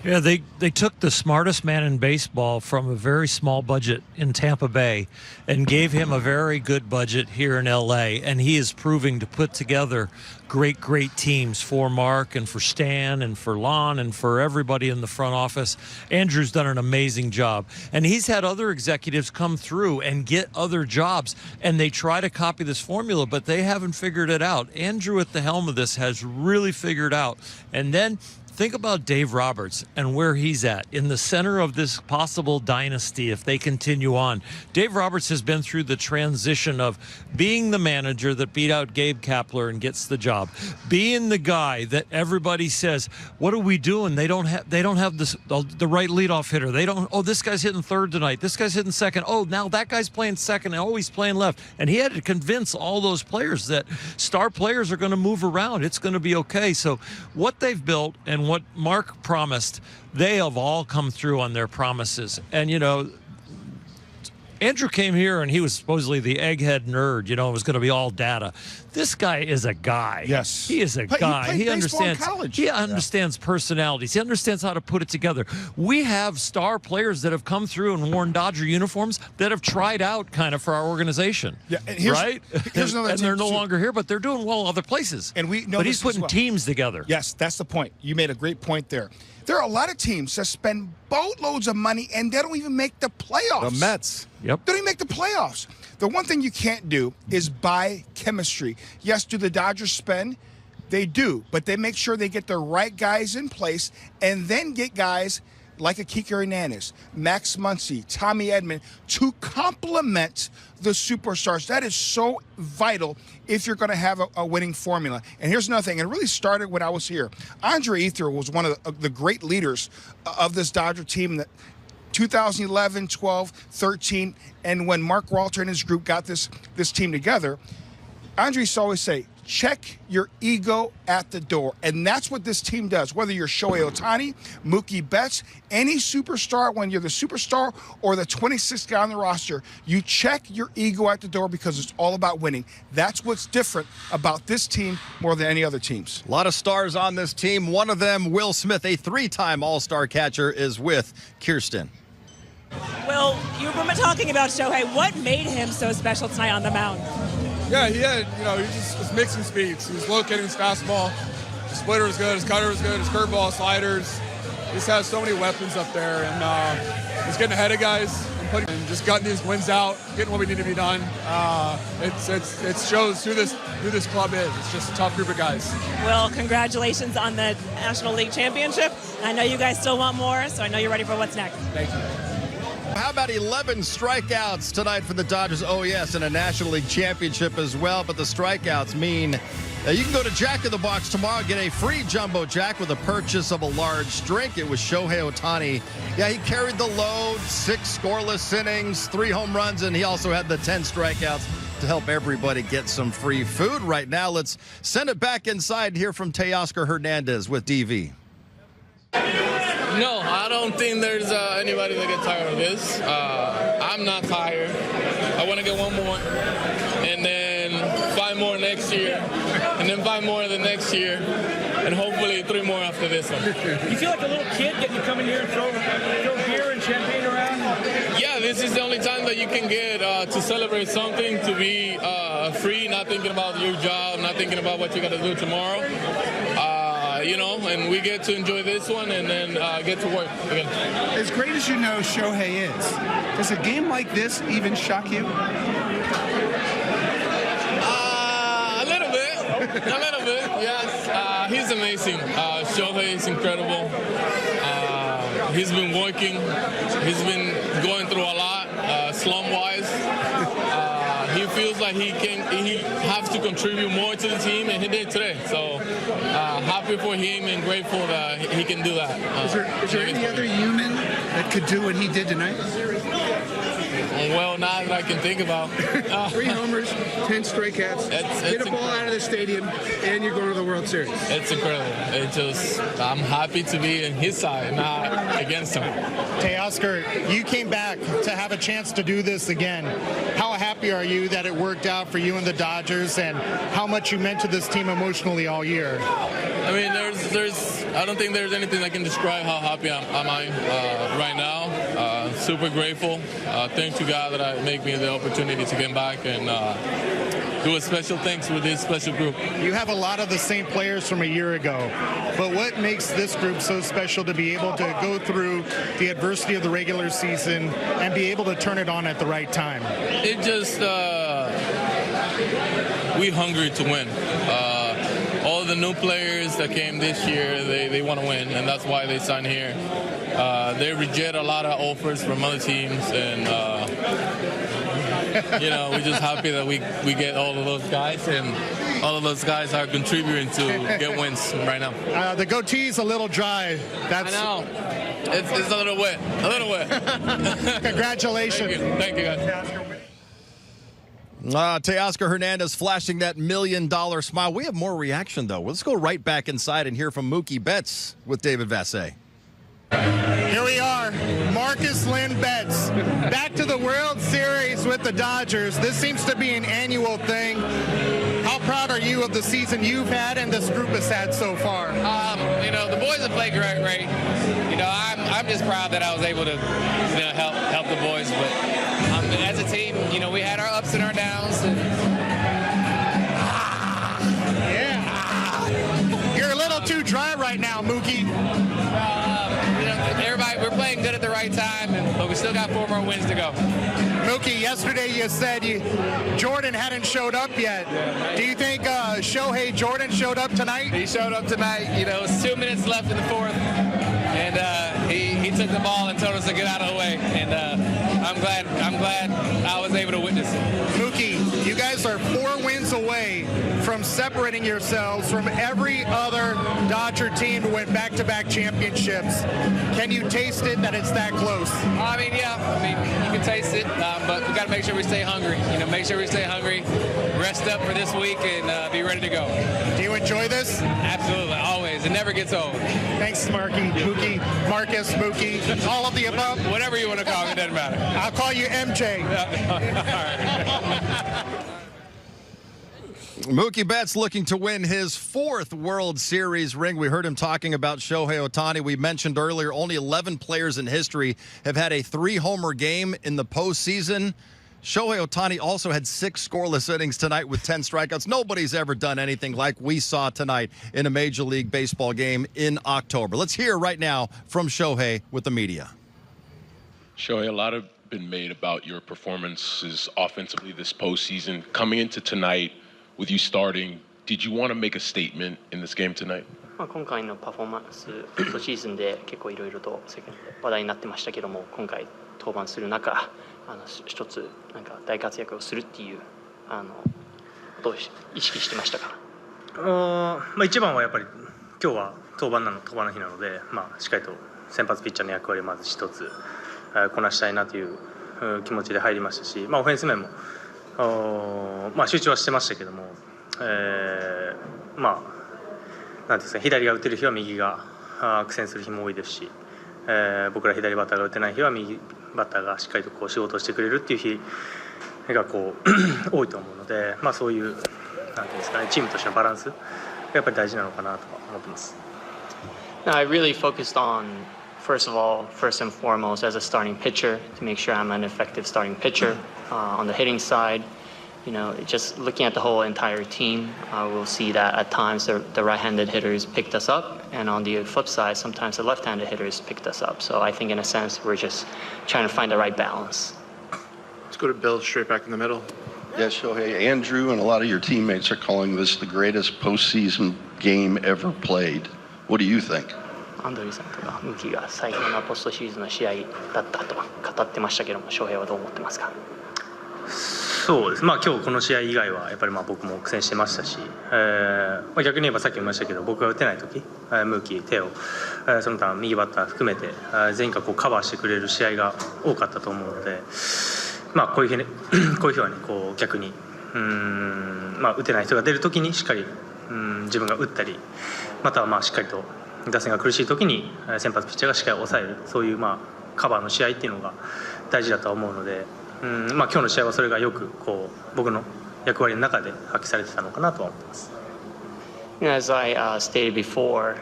Yeah, they took the smartest man in baseball from a very small budget in Tampa Bay and gave him a very good budget here in L.A., and he is proving to put together great teams for Mark and for Stan and for Lon and for everybody in the front office. Andrew's done an amazing job, and he's had other executives come through and get other jobs, and they try to copy this formula, but they haven't figured it out. Andrew at the helm of this has really figured out. And then think about Dave Roberts and where he's at in the center of this possible dynasty if they continue on. Dave Roberts has been through the transition of being the manager that beat out Gabe Kapler and gets the job, being the guy that everybody says, what are we doing? They don't have the right leadoff hitter. This guy's hitting third tonight. This guy's hitting second. Oh, now that guy's playing second, and he's playing left. And he had to convince all those players that star players are going to move around. It's going to be okay. So what they've built and what Mark promised, they have all come through on their promises. And, Andrew came here and he was supposedly the egghead nerd, it was going to be all data. This guy is a guy. Yes. He is a guy. He understands. He understands personalities. He understands how to put it together. We have star players that have come through and worn Dodger uniforms that have tried out kind of for our organization. Yeah, and here's another and they're no longer here, but they're doing well other places. And we know but he's putting teams together. Yes, that's the point. You made a great point there. There are a lot of teams that spend boatloads of money and they don't even make the playoffs. The Mets. Yep. They don't even make the playoffs. The one thing you can't do is buy chemistry. Yes, do the Dodgers spend? They do, but they make sure they get the right guys in place and then get guys like a Kike Hernandez, Max Muncy, Tommy Edman, to complement the superstars. That is so vital if you're going to have a winning formula. And here's another thing. It really started when I was here. Andre Ethier was one of the great leaders of this Dodger team that 2011, 12, 13, and when Mark Walter and his group got this team together, Andre used to always say, check your ego at the door. And that's what this team does. Whether you're Shohei Ohtani, Mookie Betts, any superstar, when you're the superstar or the 26th guy on the roster, you check your ego at the door because it's all about winning. That's what's different about this team more than any other teams. A lot of stars on this team. One of them, Will Smith, a 3-time All-Star catcher, is with Kirsten. Will, you were talking about Shohei. What made him so special tonight on the mound? Yeah, he had, he just was mixing speeds. He was locating his fastball. His splitter was good, his cutter was good, his curveball, sliders. He just has so many weapons up there, and he's getting ahead of guys and just gutting these wins out, getting what we need to be done. It shows who this club is. It's just a tough group of guys. Will, congratulations on the National League Championship. I know you guys still want more, so I know you're ready for what's next. Thank you. How about 11 strikeouts tonight for the Dodgers? Oh, yes, and a National League Championship as well. But the strikeouts mean you can go to Jack in the Box tomorrow, get a free Jumbo Jack with a purchase of a large drink. It was Shohei Ohtani. Yeah, he carried the load, 6 scoreless innings, 3 home runs, and he also had the 10 strikeouts to help everybody get some free food. Right now, let's send it back inside and hear from Teoscar Hernandez with DV. No, I don't think there's anybody that gets tired of this. I'm not tired. I want to get one more, and then 5 more next year, and then 5 more the next year, and hopefully 3 more after this one. You feel like a little kid getting to come in here and throw beer and champagne around? Yeah, this is the only time that you can get to celebrate something, to be free, not thinking about your job, not thinking about what you got to do tomorrow. And we get to enjoy this one and then get to work again. As great as you know Shohei is, does a game like this even shock you? A little bit, yes. He's amazing. Shohei is incredible. He's been working. He's been going through a lot, slump-wise. He feels like he has to contribute more to the team, and he did today. So happy for him and grateful that he can do that. Is there any other human that could do what he did tonight? Well, not that I can think about. 3 homers, 10 strikeouts, hit a ball out of the stadium, and you're going to the World Series. It's incredible. I'm happy to be in his side, not against him. Teoscar, you came back to have a chance to do this again. How happy are you that it worked out for you and the Dodgers, and how much you meant to this team emotionally all year? I mean, I don't think there's anything that can describe how happy am I right now. Super grateful. Thank you, God, that make me the opportunity to get back and do a special thanks with this special group. You have a lot of the same players from a year ago, but what makes this group so special to be able to go through the adversity of the regular season and be able to turn it on at the right time? It just, we're hungry to win. All the new players that came this year, they want to win, and that's why they signed here. They reject a lot of offers from other teams, and we're just happy that we get all of those guys, and all of those guys are contributing to get wins right now. The goatee's a little dry. I know. It's a little wet. Congratulations. Thank you guys. Teoscar Hernandez flashing that $1 million smile. We have more reaction, though. Let's go right back inside and hear from Mookie Betts with David Vassegh. Here we are, Marcus Lynn Betts, back to the World Series with the Dodgers. This seems to be an annual thing. How proud are you of the season you've had and this group has had so far? The boys have played great. I'm just proud that I was able to help the boys. But as a team, we had our ups and our downs. You're a little too dry right now, Mookie. Everybody, we're playing good at the right time, but we still got 4 more wins to go. Mookie, yesterday you said Jordan hadn't showed up yet. Do you think Shohei Jordan showed up tonight? He showed up tonight. It was 2 minutes left in the 4th, and he took the ball and told us to get out of the way, and I'm glad I was able to witness it. Mookie, you guys are 4 wins away from separating yourselves from every other Dodger team who went back-to-back championships. Can you taste it that it's that close? I mean, yeah. I mean, you can taste it, but we got to make sure we stay hungry. You know, make sure we stay hungry, rest up for this week, and be ready to go. Do you enjoy this? Absolutely, always. It never gets old. Thanks, Marky, Mookie, Marcus, Mookie, all of the above. Whatever you want to call me, it doesn't matter. I'll call you MJ. Mookie Betts looking to win his 4th World Series ring. We heard him talking about Shohei Ohtani. We mentioned earlier only 11 players in history have had a 3-homer game in the postseason. Shohei Ohtani also had 6 scoreless innings tonight with 10 strikeouts. Nobody's ever done anything like we saw tonight in a Major League Baseball game in October. Let's hear right now from Shohei with the media. Shohei, a lot have been made about your performances offensively this postseason. Coming into tonight, with you starting, did you want to make a statement in this game tonight? 今回のパフォーマンス、ポストシーズンで結構いろいろと世間で話題になってましたけども、今回登板する中、一つなんか大活躍をするっていうことを意識してましたか？一番はやっぱり今日は登板の日なので、しっかりと先発ピッチャーの役割をまず一つこなしたいなという気持ちで入りましたし、オフェンス面も集中はしてましたけども、なんていうんですか、左が打てる日は右が苦戦する日も多いですし、僕ら左バッターが打てない日は右バッターがしっかりとこう仕事をしてくれるっていう日がこう多いと思うので、そういうなんていうんですかね、チームとしてのバランスがやっぱり大事なのかなとは思ってます。I really focused on, first and foremost, as a starting pitcher, to make sure I'm an effective starting pitcher. On the hitting side, you know, just looking at the whole entire team, we'll see that at times the right-handed hitters picked us up, and on the flip side, sometimes the left-handed hitters picked us up. So I think in a sense, we're just trying to find the right balance. Let's go to Bill straight back in the middle. Yeah, Shohei, Andrew and a lot of your teammates are calling this the greatest postseason game ever played. What do you think? アンドリーさんとかムーキーが最高なポストシーズンの試合だったと語ってましたけども、翔平はどう思ってますか？そうです、今日この試合以外はやっぱり僕も苦戦してましたし、逆に言えばさっきも言いましたけど、僕が打てない時、ムーキー手をその他右バッター含めて全員がこうカバーしてくれる試合が多かったと思うので、こういう日はね、こう逆に打てない人が出る時にしっかり自分が打ったり、またはしっかりと打線が苦しい時に先発ピッチャーがしっかり抑える、そういうカバーの試合っていうのが大事だとは思うので、今日の試合はそれがよくこう僕の役割の中で発揮されてたのかなとは思ってます。As I stated before,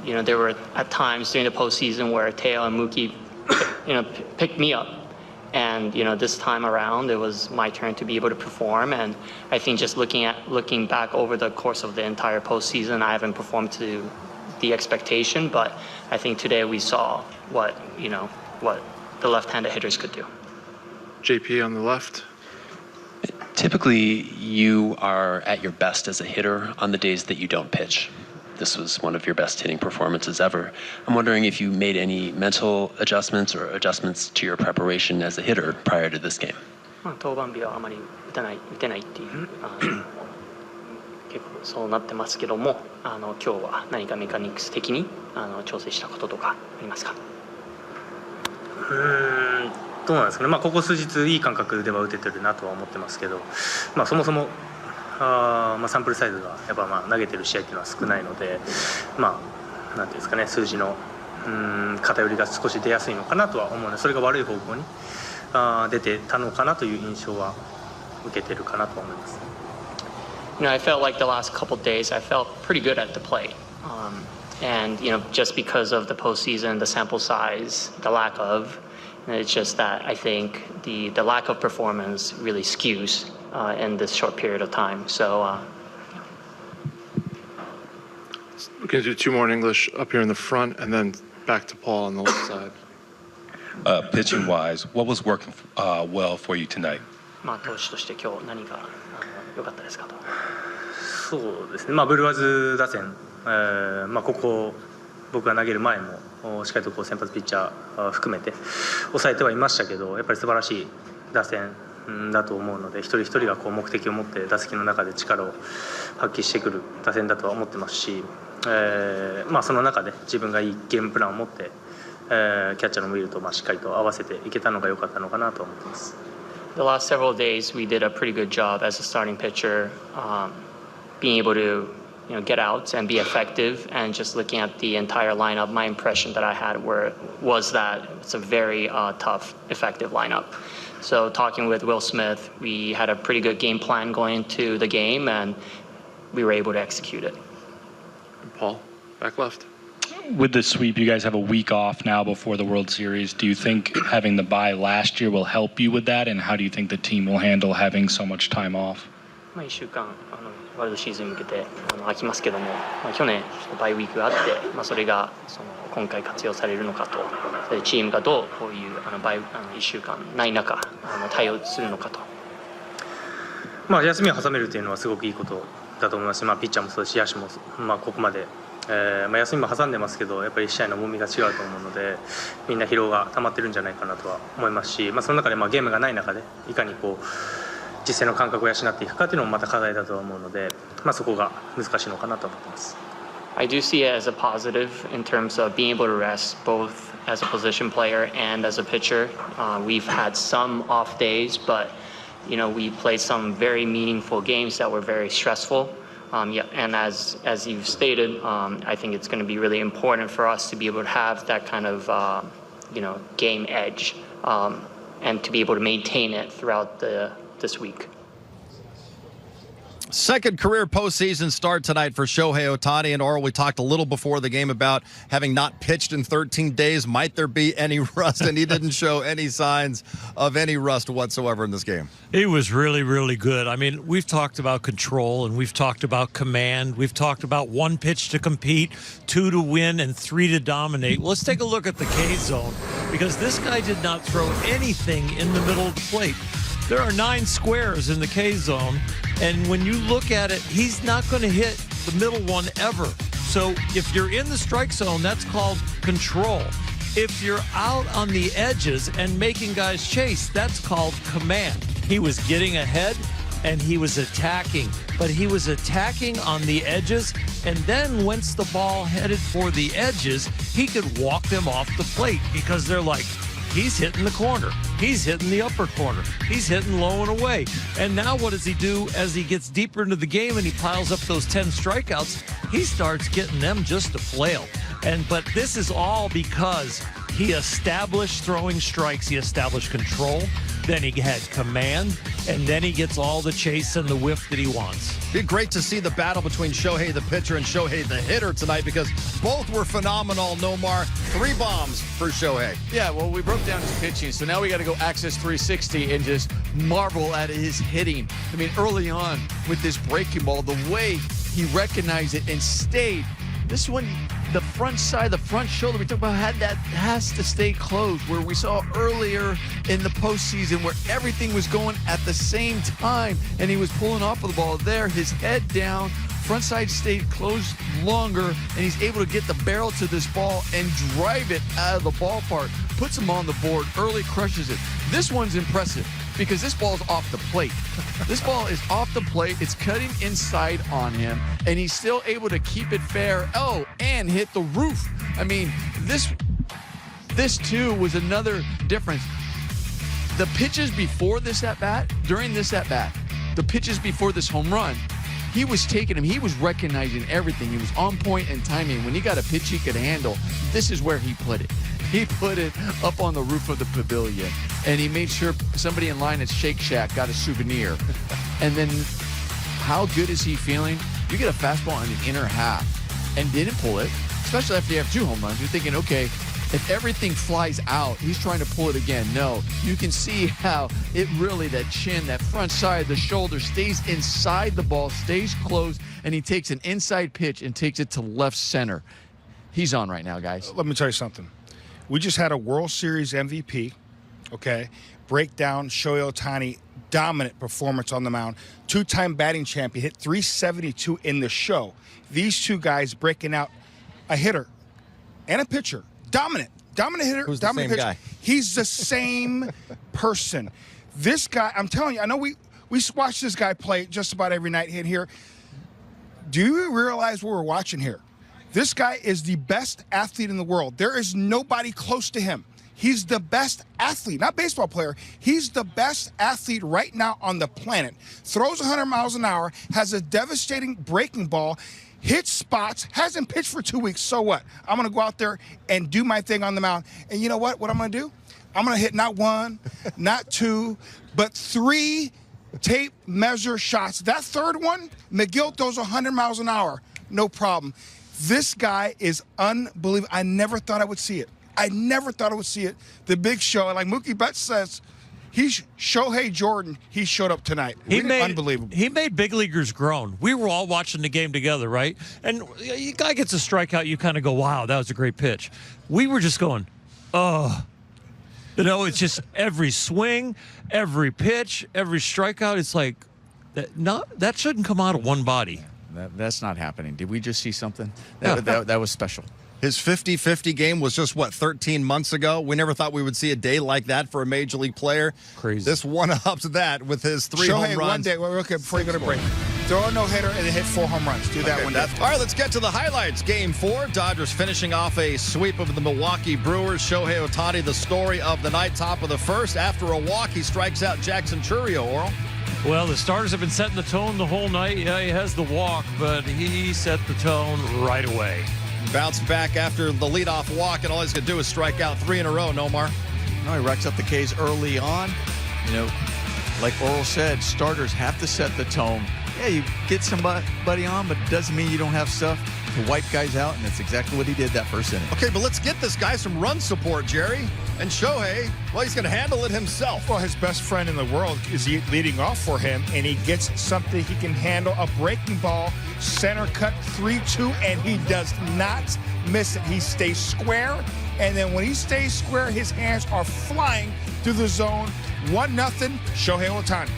you know, there were at times during the postseason where Teo and Mookie, you know, picked me up, and you know, this time around it was my turn to be able to perform. And I think just looking back over the course of the entire postseason, I haven't performed to the expectation, but I think today we saw what the left-handed hitters could do. JP on the left. Typically, you are at your best as a hitter on the days that you don't pitch. This was one of your best hitting performances ever. I'm wondering if you made any mental adjustments or adjustments to your preparation as a hitter prior to this game. 登板日はあまり打てないっていう結構そうなってますけども、今日は何かメカニクス的に調整したこととかありますか？どうなんですかね、ここ数日いい感覚では打ててるなとは思ってますけど、そもそもサンプルサイズがやっぱ投げてる試合っていうのは少ないので、なんていうんですかね、数字の偏りが少し出やすいのかなとは思うので、それが悪い方向に出てたのかなという印象は受けてるかなと思います。You know, I felt like the last couple of days, I felt pretty good at the plate. And, you know, just because of the postseason, the sample size, the lack of, it's just that I think the lack of performance really skews in this short period of time. So, we're going to do 2 more in English up here in the front and then back to Paul on the left side. Pitching-wise, what was working well for you tonight? 投手として今日何が良かったですかと。そうですね、ブルワーズ打線、ここ僕が投げる前もしっかりとこう先発ピッチャー含めて抑えてはいましたけど、やっぱり素晴らしい打線だと思うので、一人一人がこう目的を持って打席の中で力を発揮してくる打線だとは思ってますし、その中で自分がいいゲームプランを持って、キャッチャーのウィルとしっかりと合わせていけたのが良かったのかなと思ってます。The last several days, we did a pretty good job as a starting pitcher, being able to get out and be effective. And just looking at the entire lineup, my impression that I had was that it's a very tough, effective lineup. So talking with Will Smith, we had a pretty good game plan going into the game, and we were able to execute it. Paul, back left. With the sweep, you guys have a week off now before the World Series. Do you think having the bye last year will help you with that? And how do you think the team will handle having so much time off? 1週間ワールドシーズンに向けて空きますけども、去年ちょっとバイウィークがあって、それが今回活用されるのかと、それでチームがどうこういう1週間ない中対応するのかと。休みを挟めるというのはすごくいいことだと思いますし、ピッチャーもそうですし野手もここまで、休みも挟んでますけど、やっぱり1試合の重みが違うと思うので、みんな疲労が溜まってるんじゃないかなとは思いますし、その中でゲームがない中でいかにこう実践の感覚を養っていくかというのもまた課題だとは思うので、そこが難しいのかなと思ってます。I do see it as a positive in terms of being able to rest both as a position player and as a pitcher. We've had some off days, but we played some very meaningful games that were very stressful. And as you've stated, I think it's going to be really important for us to be able to have that kind of game edge, and to be able to maintain it throughout this week. Second career postseason start tonight for Shohei Ohtani. And Oral, we talked a little before the game about having not pitched in 13 days. Might there be any rust? And he didn't show any signs of any rust whatsoever in this game. He was really, really good. I mean, we've talked about control, and we've talked about command. We've talked about 1 pitch to compete, 2 to win, and 3 to dominate. Well, let's take a look at the K zone, because this guy did not throw anything in the middle of the plate. There are 9 squares in the K zone, and when you look at it, he's not going to hit the middle one ever. So if you're in the strike zone, that's called control. If you're out on the edges and making guys chase, that's called command. He was getting ahead and he was attacking, but he was attacking on the edges, and then once the ball headed for the edges, he could walk them off the plate because they're like, he's hitting the corner. He's hitting the upper corner. He's hitting low and away. And now what does he do as he gets deeper into the game and he piles up those 10 strikeouts? He starts getting them just to flail. But this is all because he established throwing strikes. He established control. Then he had command. And then he gets all the chase and the whiff that he wants. It'd be great to see the battle between Shohei the pitcher and Shohei the hitter tonight, because both were phenomenal. Nomar, 3 bombs for Shohei. Yeah, well, we broke down his pitching, so now we got to go Access 360 and just marvel at his hitting. I mean, early on with this breaking ball, the way he recognized it and stayed. This one, the front side, the front shoulder we talked about, has to stay closed, where we saw earlier in the postseason where everything was going at the same time and he was pulling off of the ball. There, his head down, front side stayed closed longer, and he's able to get the barrel to this ball and drive it out of the ballpark. Puts him on the board early, crushes it. This one's impressive because this ball's off the plate. This ball is off the plate. It's cutting inside on him, and he's still able to keep it fair. Oh, and hit the roof. I mean, this too was another difference. The pitches before this at-bat, during this at-bat, the pitches before this home run, he was taking him. He was recognizing everything. He was on point and timing. When he got a pitch he could handle, this is where he put it. He put it up on the roof of the pavilion, and he made sure somebody in line at Shake Shack got a souvenir. And then how good is he feeling? You get a fastball in the inner half and didn't pull it, especially after you have 2 home runs. You're thinking, okay, if everything flies out, he's trying to pull it again. No, you can see how it really, that chin, that front side, the shoulder stays inside the ball, stays closed, and he takes an inside pitch and takes it to left center. He's on right now, guys. Let me tell you something. We just had a World Series MVP, okay? Breakdown, Shohei Ohtani, dominant performance on the mound. 2-time batting champion, hit 372 in the show. These 2 guys breaking out a hitter and a pitcher. Dominant hitter. Who's the dominant same pitcher. guy? He's the same person. This guy, I'm telling you, I know we watch this guy play just about every night in here. Do you realize what we're watching here? This guy is the best athlete in the world. There is nobody close to him. He's the best athlete, not baseball player. He's the best athlete right now on the planet. Throws 100 miles an hour, has a devastating breaking ball, hits spots, hasn't pitched for 2 weeks. So what? I'm going to go out there and do my thing on the mound. And you know what? What I'm going to do? I'm going to hit not 1, not 2, but 3 tape measure shots. That third one, McGill throws 100 miles an hour. No problem. This guy is unbelievable. I never thought I would see it. The big show. And like Mookie Betts says, he's Shohei Jordan. He showed up tonight. Unbelievable. He made big leaguers groan. We were all watching the game together, right? And a guy gets a strikeout, you kind of go, wow, that was a great pitch. We were just going, oh. You know, it's just every swing, every pitch, every strikeout. It's like, that shouldn't come out of one body. That's not happening. Did we just see something? That was special. His 50-50 game was just, 13 months ago? We never thought we would see a day like that for a Major League player. Crazy. This one-ups that with his 3 home runs. One day, before you go to break, throw a no-hitter and then hit 4 home runs. Do that one day. All right, let's get to the highlights. Game 4, Dodgers finishing off a sweep of the Milwaukee Brewers. Shohei Ohtani, the story of the night, top of the first. After a walk, he strikes out Jackson Chourio, Oral. Well, the starters have been setting the tone the whole night. Yeah, he has the walk, but he set the tone right away. Bounced back after the leadoff walk, and all he's going to do is strike out 3 in a row, Nomar. No, he racks up the Ks early on. You know, like Oral said, starters have to set the tone. Yeah, you get somebody on, but it doesn't mean you don't have stuff to wipe guys out, and that's exactly what he did that first inning. Okay, but let's get this guy some run support, Jerry. And Shohei, well, he's going to handle it himself. Well, his best friend in the world is leading off for him, and he gets something he can handle, a breaking ball, center cut 3-2, and he does not miss it. He stays square, and then when he stays square, his hands are flying through the zone. 1-0, Shohei Ohtani.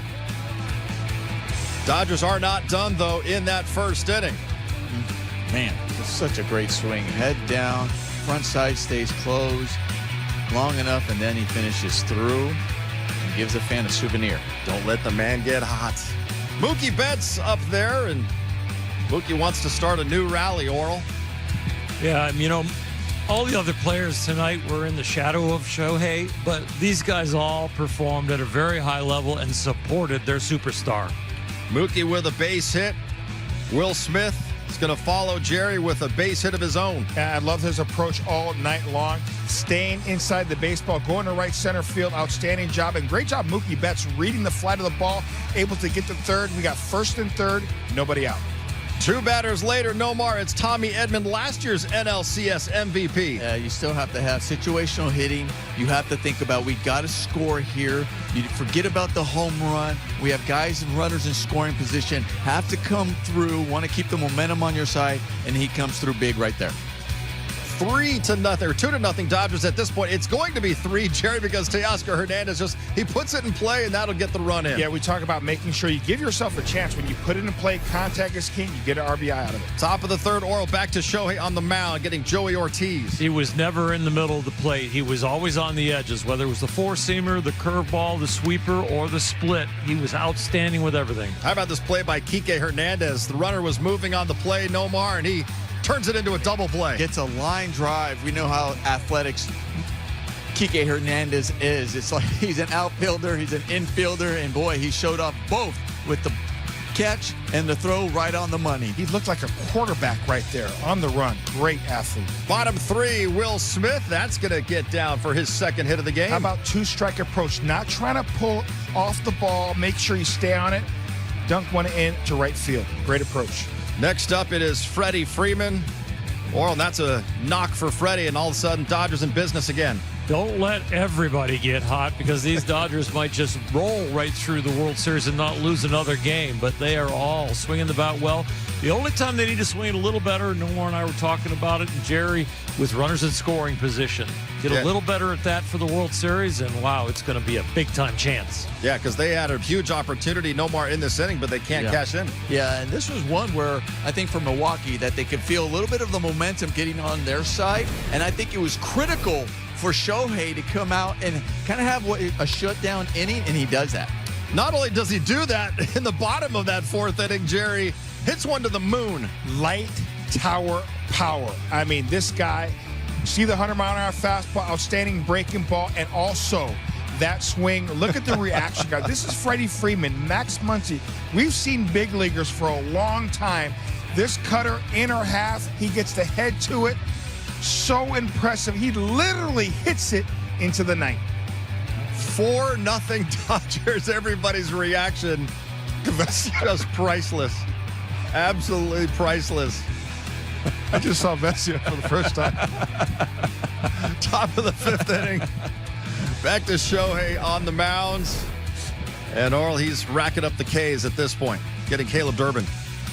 Dodgers are not done, though, in that first inning. Man, it's such a great swing. Head down, front side stays closed long enough, and then he finishes through and gives a fan a souvenir. Don't let the man get hot. Mookie Betts up there, and Mookie wants to start a new rally, Oral. Yeah, you know, all the other players tonight were in the shadow of Shohei, but these guys all performed at a very high level and supported their superstar. Mookie with a base hit. Will Smith is going to follow Jerry with a base hit of his own. And I love his approach all night long. Staying inside the baseball, going to right center field. Outstanding job. And great job, Mookie Betts, reading the flight of the ball, able to get to third. We got first and third, nobody out. 2 batters later, Nomar, it's Tommy Edman, last year's NLCS MVP. Yeah, you still have to have situational hitting. You have to think about, we got to score here. You forget about the home run. We have guys and runners in scoring position, have to come through, want to keep the momentum on your side, and he comes through big right there. 2-0 Dodgers at this point. It's going to be 3, Jerry, because Teoscar Hernandez he puts it in play, and that'll get the run in. Yeah, we talk about making sure you give yourself a chance. When you put it in play, contact is king. You get an RBI out of it. Top of the third, Oral back to Shohei on the mound, getting Joey Ortiz. He was never in the middle of the plate. He was always on the edges, whether it was the four-seamer, the curveball, the sweeper, or the split. He was outstanding with everything. How about this play by Kike Hernandez? The runner was moving on the play, Nomar, and he turns it into a double play. Gets a line drive. We know how athletic Kike Hernandez is. It's like he's an outfielder, he's an infielder, and boy, he showed up both with the catch and the throw right on the money. He looked like a quarterback right there on the run. Great athlete. Bottom 3, Will Smith. That's going to get down for his second hit of the game. How about 2-strike approach? Not trying to pull off the ball. Make sure you stay on it. Dunk one in to right field. Great approach. Next up, it is Freddie Freeman. Oral, that's a knock for Freddie, and all of a sudden, Dodgers in business again. Don't let everybody get hot, because these Dodgers might just roll right through the World Series and not lose another game, but they are all swinging the bat well. The only time they need to swing it a little better, Nomar and I were talking about it, and Jerry, with runners in scoring position. Get a little better at that for the World Series, and wow, it's going to be a big-time chance. Yeah, because they had a huge opportunity, Nomar, in this inning, but they can't cash in. Yeah, and this was one where I think for Milwaukee that they could feel a little bit of the momentum momentum getting on their side, and I think it was critical for Shohei to come out and kind of have a shutdown inning, and he does that. Not only does he do that, in the bottom of that fourth inning, Jerry hits one to the moon. Light tower power. I mean, this guy, see the 100-mile-an-hour fastball, outstanding breaking ball, and also that swing. Look at the reaction, guys. This is Freddie Freeman, Max Muncy. We've seen big leaguers for a long time. This cutter, inner half, he gets the head to it. So impressive. He literally hits it into the night. 4-0 Dodgers. Everybody's reaction. That's just priceless. Absolutely priceless. I just saw Vesia for the first time. Top of the fifth inning. Back to Shohei on the mounds. And Orel, he's racking up the Ks at this point, getting Caleb Durbin.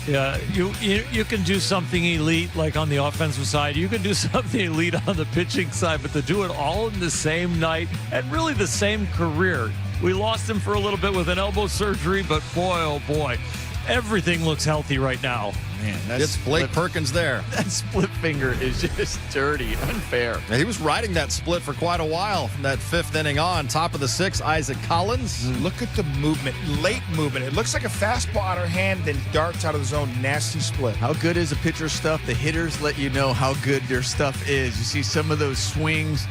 Yeah, you can do something elite like on the offensive side. You can do something elite on the pitching side, but to do it all in the same night and really the same career. We lost him for a little bit with an elbow surgery, but boy, oh boy, everything looks healthy right now. Man, it's Blake Perkins there. That split finger is just dirty, unfair. Now, he was riding that split for quite a while from that fifth inning on. Top of the sixth, Isaac Collins. Look at the movement, late movement. It looks like a fastball out of hand, then darts out of the zone. Nasty split. How good is a pitcher's stuff? The hitters let you know how good their stuff is. You see some of those swings,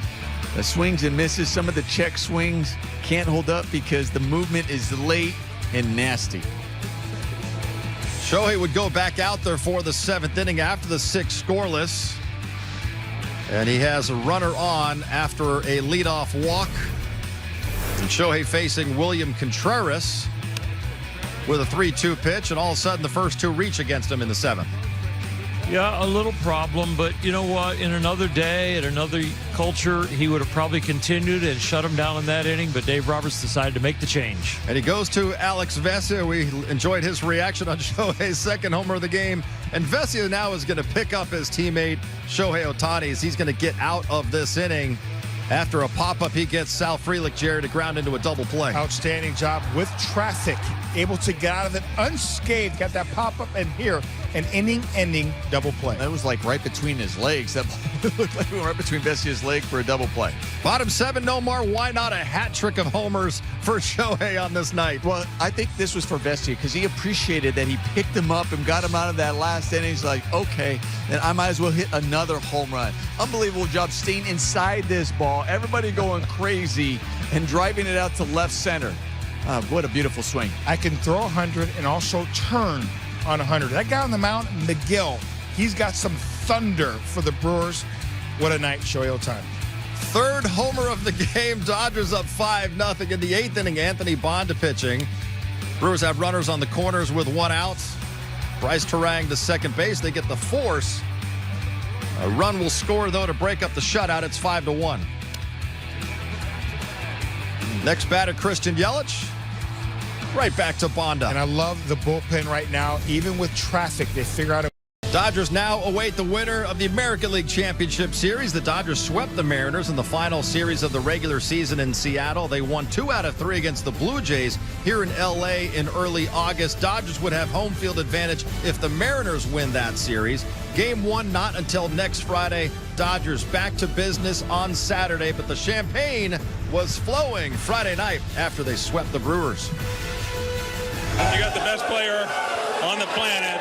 the swings and misses, some of the check swings can't hold up because the movement is late and nasty. Shohei would go back out there for the seventh inning after the sixth scoreless. And he has a runner on after a leadoff walk. And Shohei facing William Contreras with a 3-2 pitch, and all of a sudden the first two reach against him in the seventh. Yeah, a little problem, but you know what? In another day, in another culture, he would have probably continued and shut him down in that inning, but Dave Roberts decided to make the change. And he goes to Alex Vesia. We enjoyed his reaction on Shohei's second homer of the game. And Vesia now is going to pick up his teammate Shohei Ohtani's. He's going to get out of this inning. After a pop-up, he gets Sal Frelick, Jerry, to ground into a double play. Outstanding job with traffic. Able to get out of it unscathed. Got that pop-up, and here, an inning-ending double play. That was like right between his legs. That looked like it went right between Vesia's leg for a double play. Bottom seven, Nomar. Why not a hat trick of homers for Shohei on this night? Well, I think this was for Vesia because he appreciated that he picked him up and got him out of that last inning. He's like, okay, then I might as well hit another home run. Unbelievable job staying inside this ball. Everybody going crazy and driving it out to left center. What a beautiful swing. I can throw 100 and also turn on 100. That guy on the mound, McGill, he's got some thunder for the Brewers. What a night, Shohei Ohtani. Third homer of the game. Dodgers up 5-0 in the eighth inning. Anthony Bonda pitching. Brewers have runners on the corners with one out. Bryce Terang to second base. They get the force. A run will score, though, to break up the shutout. It's 5-1. Next batter, Christian Yelich. Right back to Bonda. And I love the bullpen right now. Even with traffic, they figure out a... Dodgers now await the winner of the American League Championship Series. The Dodgers swept the Mariners in the final series of the regular season in Seattle. They won 2 out of 3 against the Blue Jays here in L.A. in early August. Dodgers would have home field advantage if the Mariners win that series. Game 1 not until next Friday. Dodgers back to business on Saturday, but the champagne was flowing Friday night after they swept the Brewers. You got the best player on the planet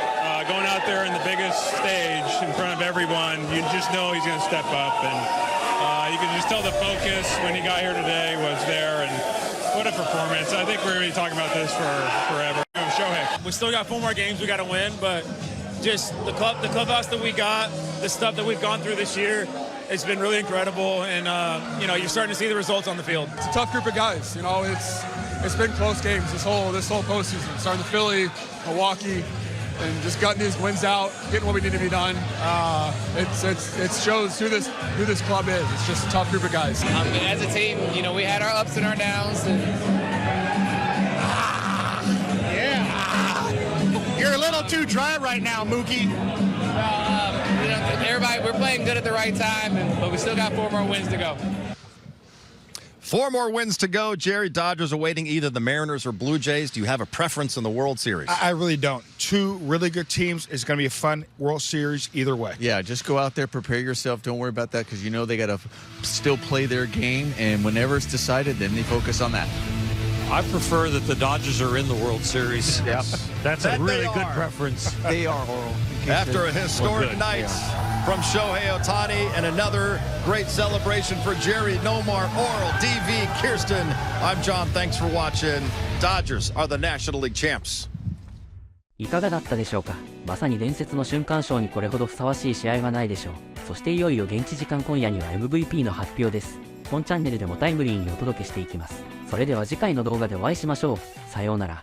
going out there in the biggest stage in front of everyone. You just know he's going to step up, and you can just tell the focus when he got here today was there, and what a performance. I think we're going to be talking about this for forever. Shohei. We still got 4 more games we got to win, but just the clubhouse that we got, the stuff that we've gone through this year, it's been really incredible, and you're starting to see the results on the field. It's a tough group of guys. It's been close games this whole postseason. Starting with Philly, Milwaukee, and just gutting these wins out, getting what we need to be done. It shows who this club is. It's just a tough group of guys. As a team, we had our ups and our downs. You're a little too dry right now, Mookie. Everybody, we're playing good at the right time, but we still got 4 more wins to go. 4 more wins to go. Jerry, Dodgers awaiting either the Mariners or Blue Jays. Do you have a preference in the World Series? I really don't. 2 really good teams. It's going to be a fun World Series either way. Yeah, just go out there, prepare yourself. Don't worry about that because you know they got to still play their game. And whenever it's decided, then they focus on that. I prefer that the Dodgers are in the World Series. Yep. That's a really good preference. They are, Oral. After a historic night from Shohei Ohtani and another great celebration for Jerry, Nomar, Oral, DV, Kirsten. I'm John. Thanks for watching. Dodgers are the National League champs. いかがだったでしょうか。まさに伝説の瞬間賞にこれほどふさわしい試合はないでしょう。そしていよいよ現地時間今夜には MVP の発表です。本チャンネルでもタイムリーにお届けしていきます。それでは次回の動画でお会いしましょう。さようなら。